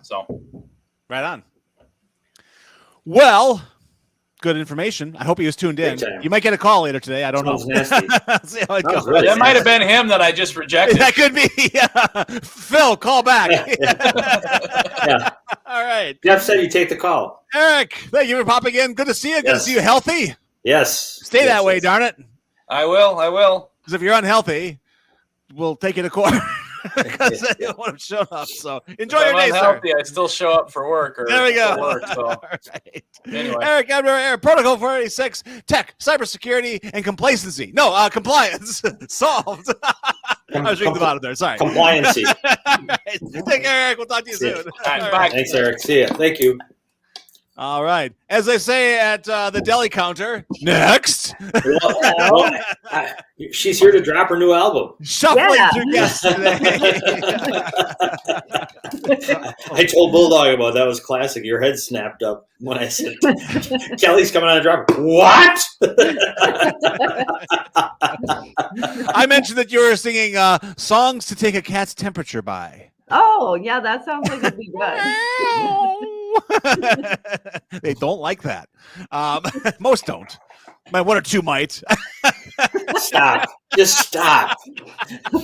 E: So
B: right on. Well, good information. I hope he was tuned in. You might get a call later today. I don't know.
C: Nasty.
B: See how it goes.
E: That might have been him that I just rejected.
B: That could be. Phil, call back. All right.
C: Jeff said you take the call.
B: Eric, thank you for popping in. Good to see you. Good to see you healthy.
C: Yes.
B: Stay that way, darn it.
E: I will.
B: Because if you're unhealthy, we'll take you to court. Because you don't want to show up. So enjoy your day,
E: unhealthy,
B: sir.
E: I still show up for work.
B: There we go.
E: All right. Anyway.
B: Eric Ebner, Air Protocol 486, tech, cybersecurity, and complacency. No, compliance solved. I was reading the bottom there. Sorry.
C: Compliancy.
B: Right. Take care, Eric. We'll talk to you soon.
E: All right, bye.
C: Thanks, Eric. See ya. Thank you.
B: All right. As they say at the deli counter, next.
C: She's here to drop her new album.
B: Shuffling through guests today.
C: I told Bulldog about that. Was classic. Your head snapped up when I said, Kelly's coming on a drop. What?
B: I mentioned that you were singing songs to take a cat's temperature by.
F: Oh, yeah, that sounds like it'd be good.
B: They don't like that. Most don't. One or two might.
C: Stop. Just stop. All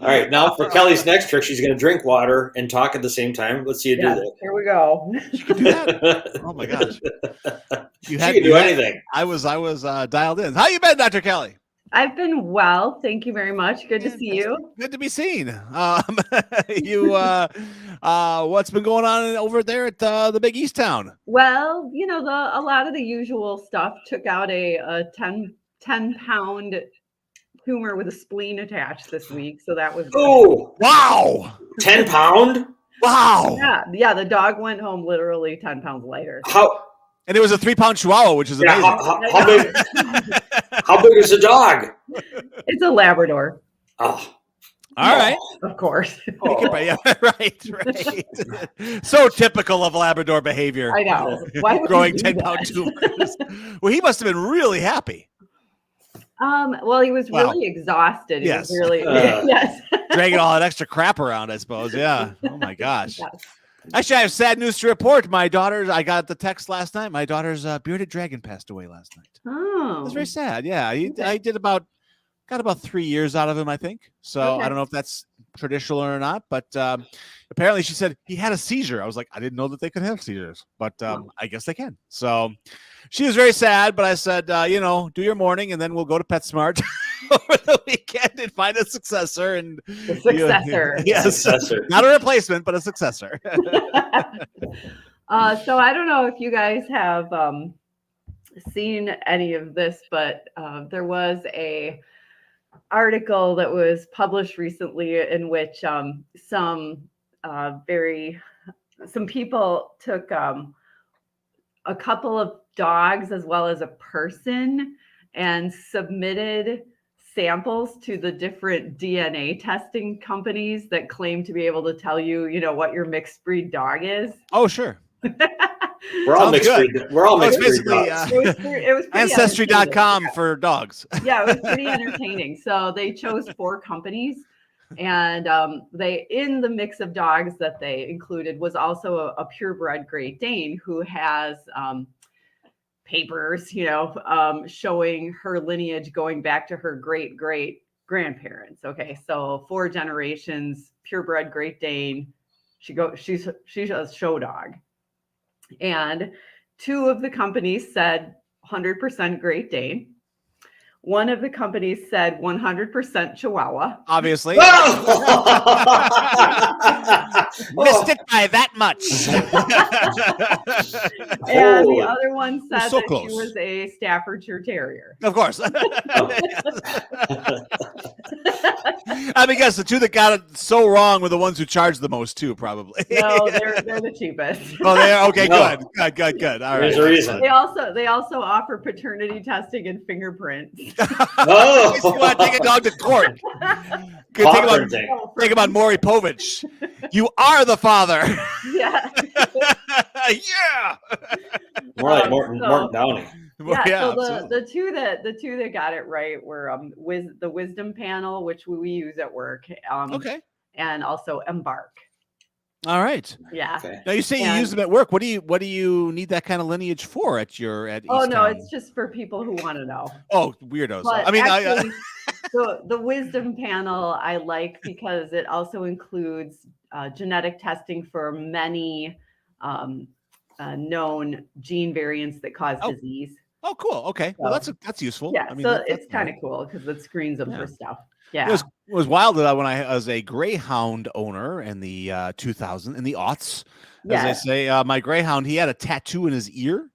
C: right. Now for Kelly's next trick, she's going to drink water and talk at the same time. Let's see you do that.
F: Here we go.
B: You can do that? Oh, my gosh.
C: She can do anything.
B: I was dialed in. How you been, Dr. Kelly?
F: I've been well. Thank you very much. Good to see you.
B: Good to be seen. What's been going on over there at the Big East Town?
F: Well, a lot of the usual stuff. Took out a 10-pound tumor with a spleen attached this week, so that was good.
C: Oh,
B: wow.
C: 10 pound?
B: Wow.
F: Yeah, the dog went home literally 10 pounds lighter.
B: And it was a 3-pound Chihuahua, which is amazing.
C: How big? How big is the dog?
F: It's a Labrador.
C: Oh,
B: all right.
F: Of course.
B: Right. So typical of Labrador behavior.
F: I know. Why would
B: growing 10-pound tumors? Well, he must have been really happy.
F: Well, he was really exhausted. He was really
B: dragging all that extra crap around, I suppose. Yeah. Oh my gosh.
F: Yes.
B: Actually, I have sad news to report. I got the text last night. My daughter's bearded dragon passed away last night.
F: Oh,
B: It was very sad. Yeah,
F: Okay.
B: I got about 3 years out of him, I think. So
F: Okay.
B: I don't know if that's traditional or not, but apparently she said he had a seizure. I was like, I didn't know that they could have seizures, but I guess they can. So she was very sad, but I said, do your mourning and then we'll go to PetSmart over the weekend and find a successor. And
F: the successor.
B: Yes,
C: Successor.
B: not a replacement, but a successor.
F: So I don't know if you guys have seen any of this, but there was a article that was published recently in which some people took a couple of dogs as well as a person and submitted samples to the different DNA testing companies that claim to be able to tell you, what your mixed breed dog is.
B: Oh, sure.
C: We're all
B: Sounds
C: mixed
B: good.
C: breed. We're all
B: It's
C: mixed breed.
B: basically
C: dogs.
F: It was pretty
B: Ancestry.com
F: entertaining.
B: for dogs.
F: Yeah, it was pretty entertaining. So they chose 4 companies, and in the mix of dogs that they included was also a purebred Great Dane who has papers, showing her lineage going back to her great grandparents. Okay, so 4 generations, purebred Great Dane. She's a show dog. And 2 of the companies said 100% Great Dane. One of the companies said 100% Chihuahua.
B: Obviously.
C: Oh!
B: Missed it by that much.
F: And
C: Holy.
F: the other one said
B: So
F: that
B: close.
F: she was a Staffordshire Terrier.
B: Of course. I mean, guess the 2 that got it so wrong were the ones who charged the most too, probably.
F: No, they're the cheapest.
B: Oh, they are? Okay,
C: No.
B: good. All
C: There's
B: right.
C: a reason.
F: They also offer paternity testing and fingerprints.
C: Oh.
B: You want to take a dog to court. Good,
C: Popcorn thing.
B: take him on Maury Povich. You are the father.
F: Yeah.
B: Yeah.
C: More like Morton Downey.
F: Yeah, so
B: absolutely.
F: the two that got it right were the Wisdom Panel, which we use at work,
B: Okay.
F: and also Embark.
B: All right.
F: Yeah.
C: Okay.
B: Now you say you
F: And-
B: use them at work. What do you need that kind of lineage for at
F: Oh no,
B: Easttown?
F: it's just for people who want to know.
B: Oh, weirdos.
F: But
B: I mean,
F: actually, the Wisdom Panel I like because it also includes genetic testing for many known gene variants that cause disease.
B: oh, cool. Okay. Well, that's useful.
F: Yeah,
B: I mean,
F: so
B: that's
F: it's kind of
B: nice.
F: cool because it screens them
B: Yeah.
F: for stuff. Yeah.
B: It was wild that when I was a Greyhound owner in the 2000 in the aughts, as I
F: Yes.
B: say, my Greyhound, he had a tattoo in his ear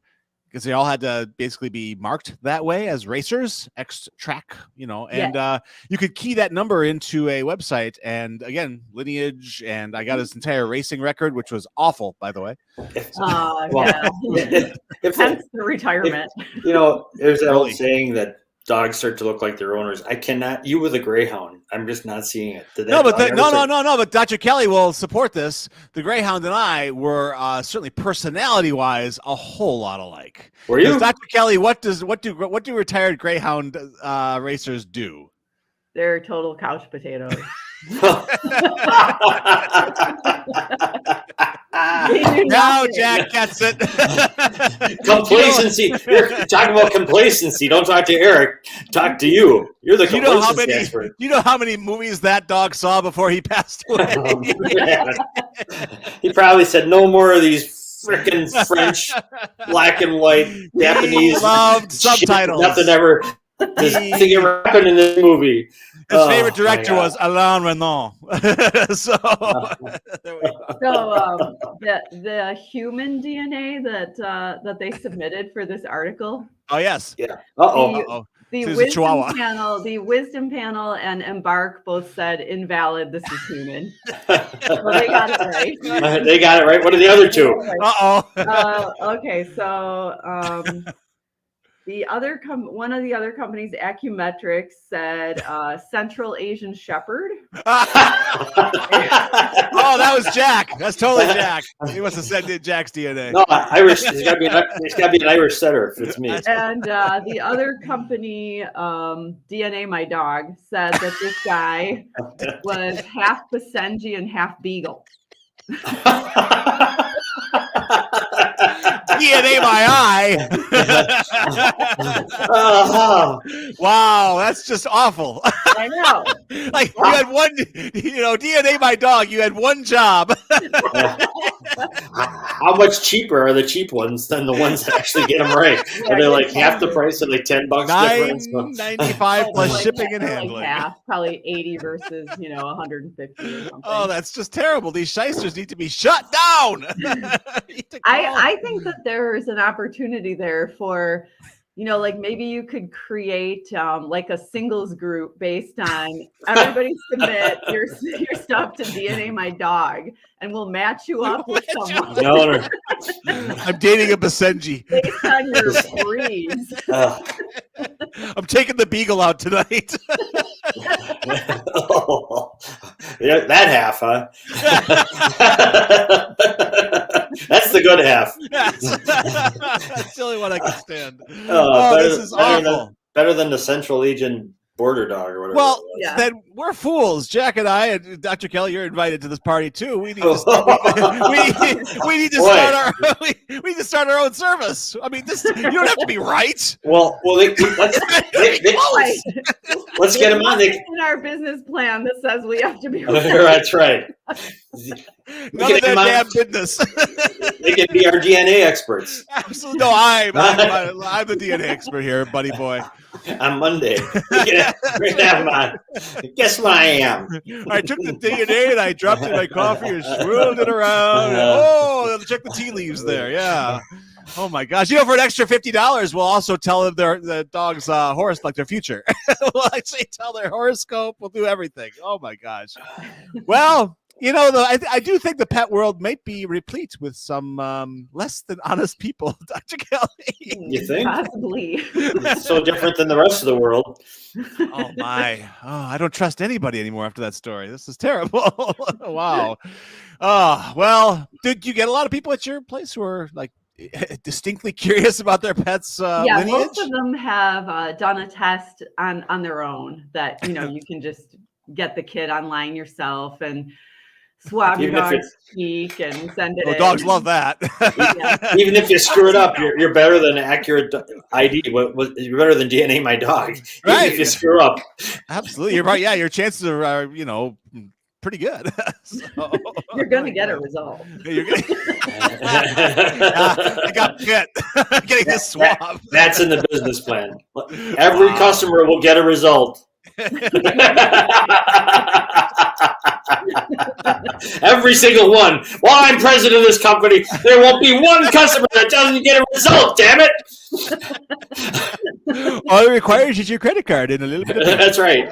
B: because they all had to basically be marked that way as racers, X track, and you could key that number into a website and again, lineage. And I got his entire racing record, which was awful, by the way.
F: Yeah.
C: If
F: Hence the retirement.
C: there's that
B: Really?
C: old saying that dogs start to look like their owners. I cannot. You with a Greyhound, I'm just not seeing it. Did that
B: No, but
C: dog ever start-
B: no. But Dr. Kelly will support this. The Greyhound and I were certainly personality-wise a whole lot alike.
C: Were you?
B: Dr. Kelly, what do retired Greyhound racers do?
F: They're total couch potatoes.
B: Now Jack gets it.
C: Complacency. You're talking about complacency. Don't talk to Eric. Talk to you. You're the
B: Do you know how
C: complacency
B: many?
C: expert.
B: Do you know how many movies that dog saw before he passed away?
C: Man. He probably said no more of these frickin' French, black and white, Japanese.
B: He loved
C: shit.
B: subtitles.
C: Nothing ever happened in this movie.
B: His favorite
C: my
B: director
C: God.
B: was Alain Renault. So there we go.
F: So the human DNA that they submitted for this article,
B: Oh yes.
C: Yeah. Uh-oh.
B: Uh-oh.
F: the
B: So it's a Chihuahua.
F: Wisdom Panel and Embark both said invalid. This is human. Well, they got it right.
C: They got it right. What are the other two?
B: Uh-oh.
F: Okay, so one of the other companies, Acumetrics, said Central Asian Shepherd.
B: Oh, that was Jack. That's totally Jack. He must have said Jack's DNA.
C: No, Irish. There's got to be an Irish setter if it's me.
F: And the other company, DNA My Dog, said that this guy was half Basenji and half Beagle.
B: DNA my eye. Wow, that's just awful.
F: I know.
B: Like you had one, DNA my dog. You had one job.
C: How much cheaper are the cheap ones than the ones that actually get them right? Are they like half the price, or like $10 difference?
B: $9.95 plus shipping and handling.
F: Like half, probably 80 versus 150 or something.
B: Oh, that's just terrible. These shysters need to be shut down.
F: I think that there's an opportunity there for, like maybe you could create like a singles group based on everybody submit your stuff to DNA My Dog, and we'll match you up with someone.
C: No.
B: I'm dating a Basenji.
F: Based on your breeds.
B: I'm taking the beagle out tonight.
C: Yeah, that half, huh? That's the good half.
B: That's the only one I can stand.
C: This
B: is awful.
C: Better than the Central Asian border dog or whatever.
B: Well, then we're fools. Jack and I, and Dr. Kelly, you're invited to this party too. We need to start, we need to start our own service. I mean, you don't have to be right.
C: Well, let's get them on.
F: In our business plan that says we have to be right.
C: That's right.
B: None of their damn business.
C: They can be our DNA experts.
B: Absolutely. No, I'm the DNA expert here, buddy boy.
C: On Monday. We're gonna have them on. Guess what I am?
B: I took the DNA and I dropped it in my coffee and swirled it around. Oh, check the tea leaves there. Yeah. Oh my gosh! For an extra $50, we'll also tell them the dog's horoscope, like their future. We'll actually tell their horoscope. We'll do everything. Oh my gosh! Well, I do think the pet world might be replete with some less than honest people, Dr. Kelly.
C: You think?
F: Possibly.
C: It's so different than the rest of the world.
B: Oh my! Oh, I don't trust anybody anymore after that story. This is terrible. Wow. Oh well. Did you get a lot of people at your place who are like distinctly curious about their pets' lineage?
F: Most of them have done a test on their own that you can just get the kit online yourself and swab your dog's cheek and send it in.
B: Dogs love that.
C: Even if you screw it up, you're better than accurate ID. You're better than DNA My Dog. Right. Even if you screw up.
B: Absolutely. You're right. Yeah, your chances are, pretty good.
F: You're going to get a result.
B: I got bit. Getting this swab.
C: That's in the business plan. Every customer will get a result. Every single one. While I'm president of this company, there won't be one customer that doesn't get a result, damn it.
B: All it requires is your credit card and a little bit of
C: That's right.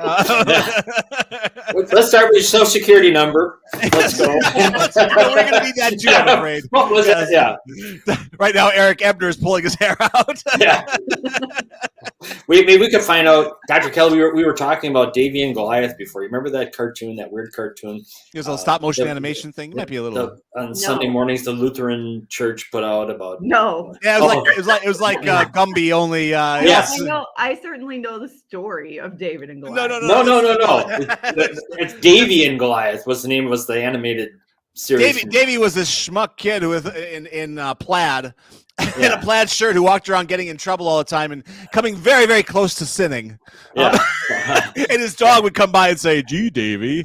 C: Let's start with your social security number. Let's go.
B: We're going to need that too, I'm afraid.
C: What was that? Yeah.
B: Right now, Eric Ebner is pulling his hair out.
C: Yeah. Maybe we could find out, Dr. Kelly, we were talking about Davy and Goliath before. You remember that cartoon, that weird cartoon?
B: There's a stop motion animation thing. It might be a little.
C: On Sunday mornings, the Lutheran church put out about.
F: No.
B: Yeah, it was like Gumby, only.
C: Yes.
F: I certainly know the story of David and Goliath.
C: No. It's Davy and Goliath was the animated series.
B: Davy was this schmuck kid who was in plaid. In a plaid shirt, who walked around getting in trouble all the time and coming very, very close to sinning.
C: Yeah.
B: And his dog would come by and say, "Gee, Davy,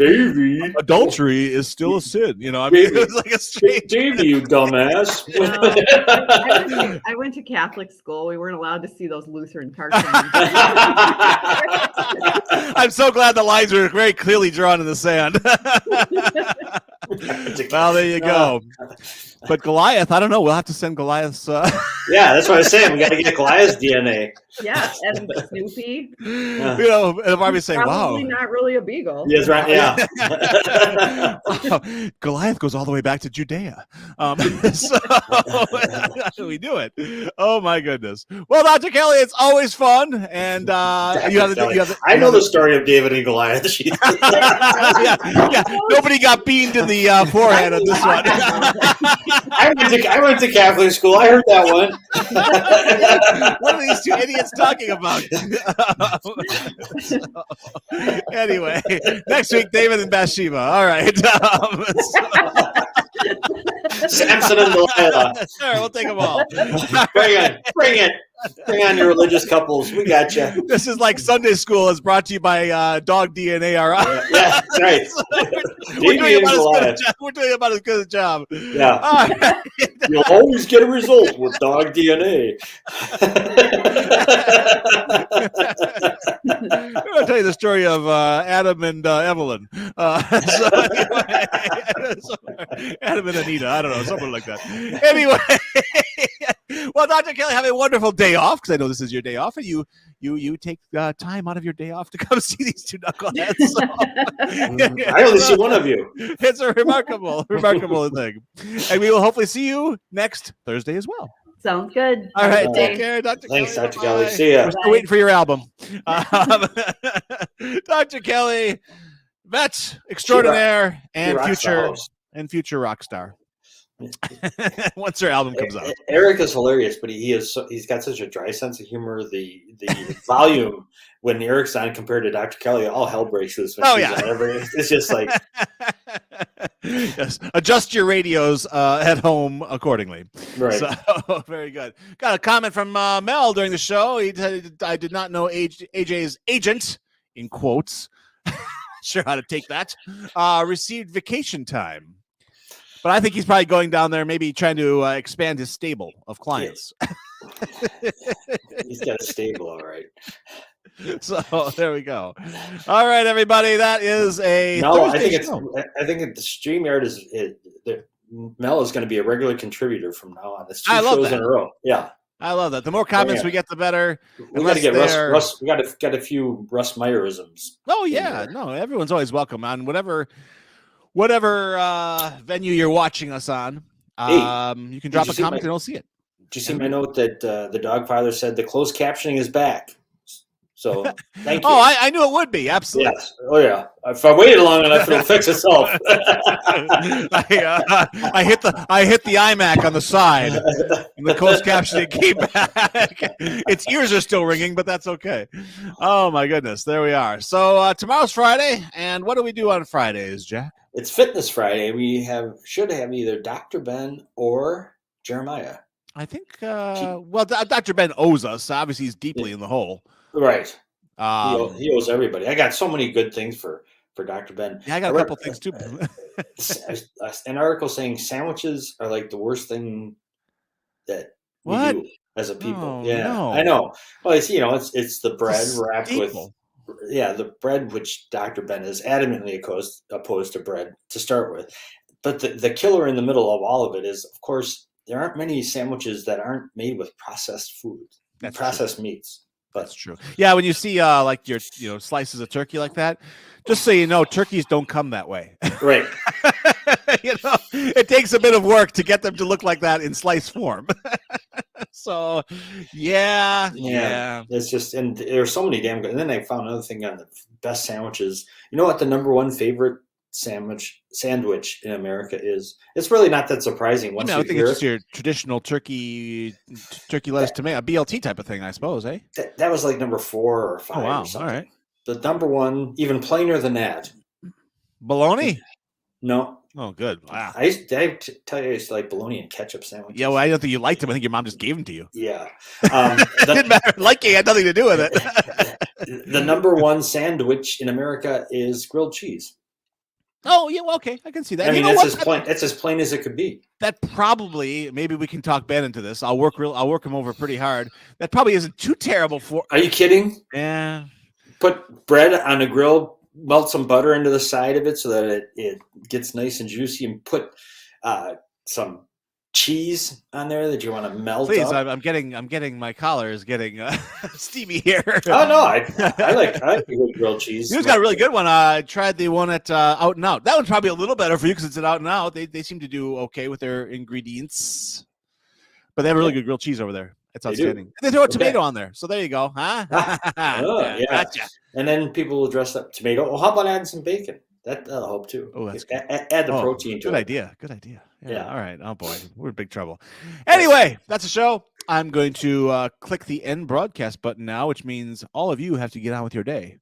B: adultery is still a sin." It was like a strange.
C: Davy, you dumbass.
F: I went to Catholic school. We weren't allowed to see those Lutheran cartoons.
B: I'm so glad the lines were very clearly drawn in the sand. Well, there you go. But Goliath, I don't know. We'll have to send Goliath's.
C: Yeah, that's what I was saying. We got to get Goliath's DNA.
F: Yeah, and Snoopy.
B: And they'll probably say,
F: Probably
B: "Wow,
F: not really a beagle."
C: Yes, right. Yeah.
B: Goliath goes all the way back to Judea. So how do we do it? Oh my goodness! Well, Dr. Kelly, it's always fun, and
C: I know the story of David and Goliath.
B: yeah. Nobody got beamed in the forehead on this one.
C: I went to Catholic school. I heard that one.
B: What are these two idiots talking about? Anyway, next week, David and Bathsheba. All right.
C: Samson and Delilah.
B: Sure, we'll take them all.
C: Bring on your religious couples. We got you.
B: This is like Sunday school is brought to you by Dog DNA. All right.
C: Yeah, that's right.
B: We're doing about as good a job.
C: Yeah.
B: All right.
C: You'll always get a result with Dog DNA.
B: I'll tell you the story of Adam and Evelyn. Adam and Anita. I don't know, something like that. Anyway, well, Dr. Kelly, have a wonderful day off, because I know this is your day off, and you take time out of your day off to come see these two knuckleheads. So.
C: I only see one of you.
B: It's a remarkable thing. And we will hopefully see you next Thursday as well.
F: Sounds good.
B: All right, take care, Dr.
C: Thanks,
B: Kelly.
C: Dr. Kelly. See ya.
B: We're still waiting for your album. Dr. Kelly, vet extraordinaire and future rock star. Once her album comes out.
C: Eric is hilarious, but he's got such a dry sense of humor. The volume when Eric's on compared to Dr. Kelly, all hell breaks loose. On. It's just like
B: yes. Adjust your radios at home accordingly.
C: Right.
B: So very good. Got a comment from Mel during the show. He said, "I did not know AJ's agent, in quotes, sure how to take that, received vacation time." But I think he's probably going down there, maybe trying to expand his stable of clients.
C: He's got a stable, all right.
B: So there we go. All right, everybody. That is a
C: Thursday show. I think the StreamYard Mel is going to be a regular contributor from now on. It's 2 shows in a row. Yeah.
B: I love that. The more comments we get, the better.
C: We got to get Russ. We got a few Russ Meyerisms.
B: Oh yeah, no, everyone's always welcome on whatever venue you're watching us on. You can drop a comment and we'll see it.
C: Did you see my note that the dog father said the closed captioning is back? So thank you.
B: Oh, I knew it would be. Absolutely.
C: Yes. Oh yeah. If I waited long enough, it'll fix itself.
B: I hit the iMac on the side, and the closed captioning came back. Its ears are still ringing, but that's okay. Oh my goodness, there we are. So tomorrow's Friday, and what do we do on Fridays, Jack?
C: It's Fitness Friday. We should have either Dr. Ben or Jeremiah.
B: I think. Well, Dr. Ben owes us. Obviously, he's deeply in the hole.
C: Right. He owes everybody. I got so many good things for Dr. Ben.
B: Yeah, I got a couple things too.
C: An article saying sandwiches are like the worst thing that we do as a people. No. I know. Well, it's the bread wrapped with the bread, which Dr. Ben is adamantly opposed to bread to start with. But the killer in the middle of all of it is, of course, there aren't many sandwiches that aren't made with processed food, processed meats.
B: That's true. Yeah, when you see like your slices of turkey like that, just so you know, turkeys don't come that way.
C: Right.
B: It takes a bit of work to get them to look like that in slice form. So, yeah.
C: It's just, and there's so many damn good. And then I found another thing on the best sandwiches. You know what the number one favorite sandwich in America is? It's really not that surprising.
B: I think it's just your traditional turkey lettuce tomato, BLT type of thing, I suppose, eh?
C: That was like number 4 or 5 or something. All right. The number one, even plainer than that.
B: Bologna?
C: No.
B: Oh, good. Wow.
C: I tell you, I used to like bologna and ketchup sandwiches.
B: Yeah, well, I don't think you liked them. I think your mom just gave them to you.
C: Yeah.
B: It didn't matter. Liking had nothing to do with it.
C: The number one sandwich in America is grilled cheese.
B: Oh, yeah, well, okay. I can see that.
C: I mean, it's as plain as it could be. That
B: probably, maybe we can talk Ben into this. I'll work him over pretty hard. That probably isn't too terrible for.
C: Are you kidding?
B: Yeah.
C: Put bread on a grill, melt some butter into the side of it so that it gets nice and juicy, and put some cheese on there that you want to melt.
B: Please,
C: up.
B: I'm getting my collar is getting steamy here.
C: Oh no, I like good grilled cheese.
B: You got a really good one. I tried the one at Out and Out. That one's probably a little better for you because it's at Out and Out. They seem to do okay with their ingredients, but they have really good grilled cheese over there. It's outstanding. They throw a tomato on there, so there you go. Huh?
C: Yeah.
B: Gotcha.
C: And then people will dress up tomato. Well, how about adding some bacon? That'll help too.
B: Oh, that's
C: add the protein to it.
B: Good idea. Yeah. All right. Oh boy, we're in big trouble. Anyway, that's the show. I'm going to click the end broadcast button now, which means all of you have to get on with your day.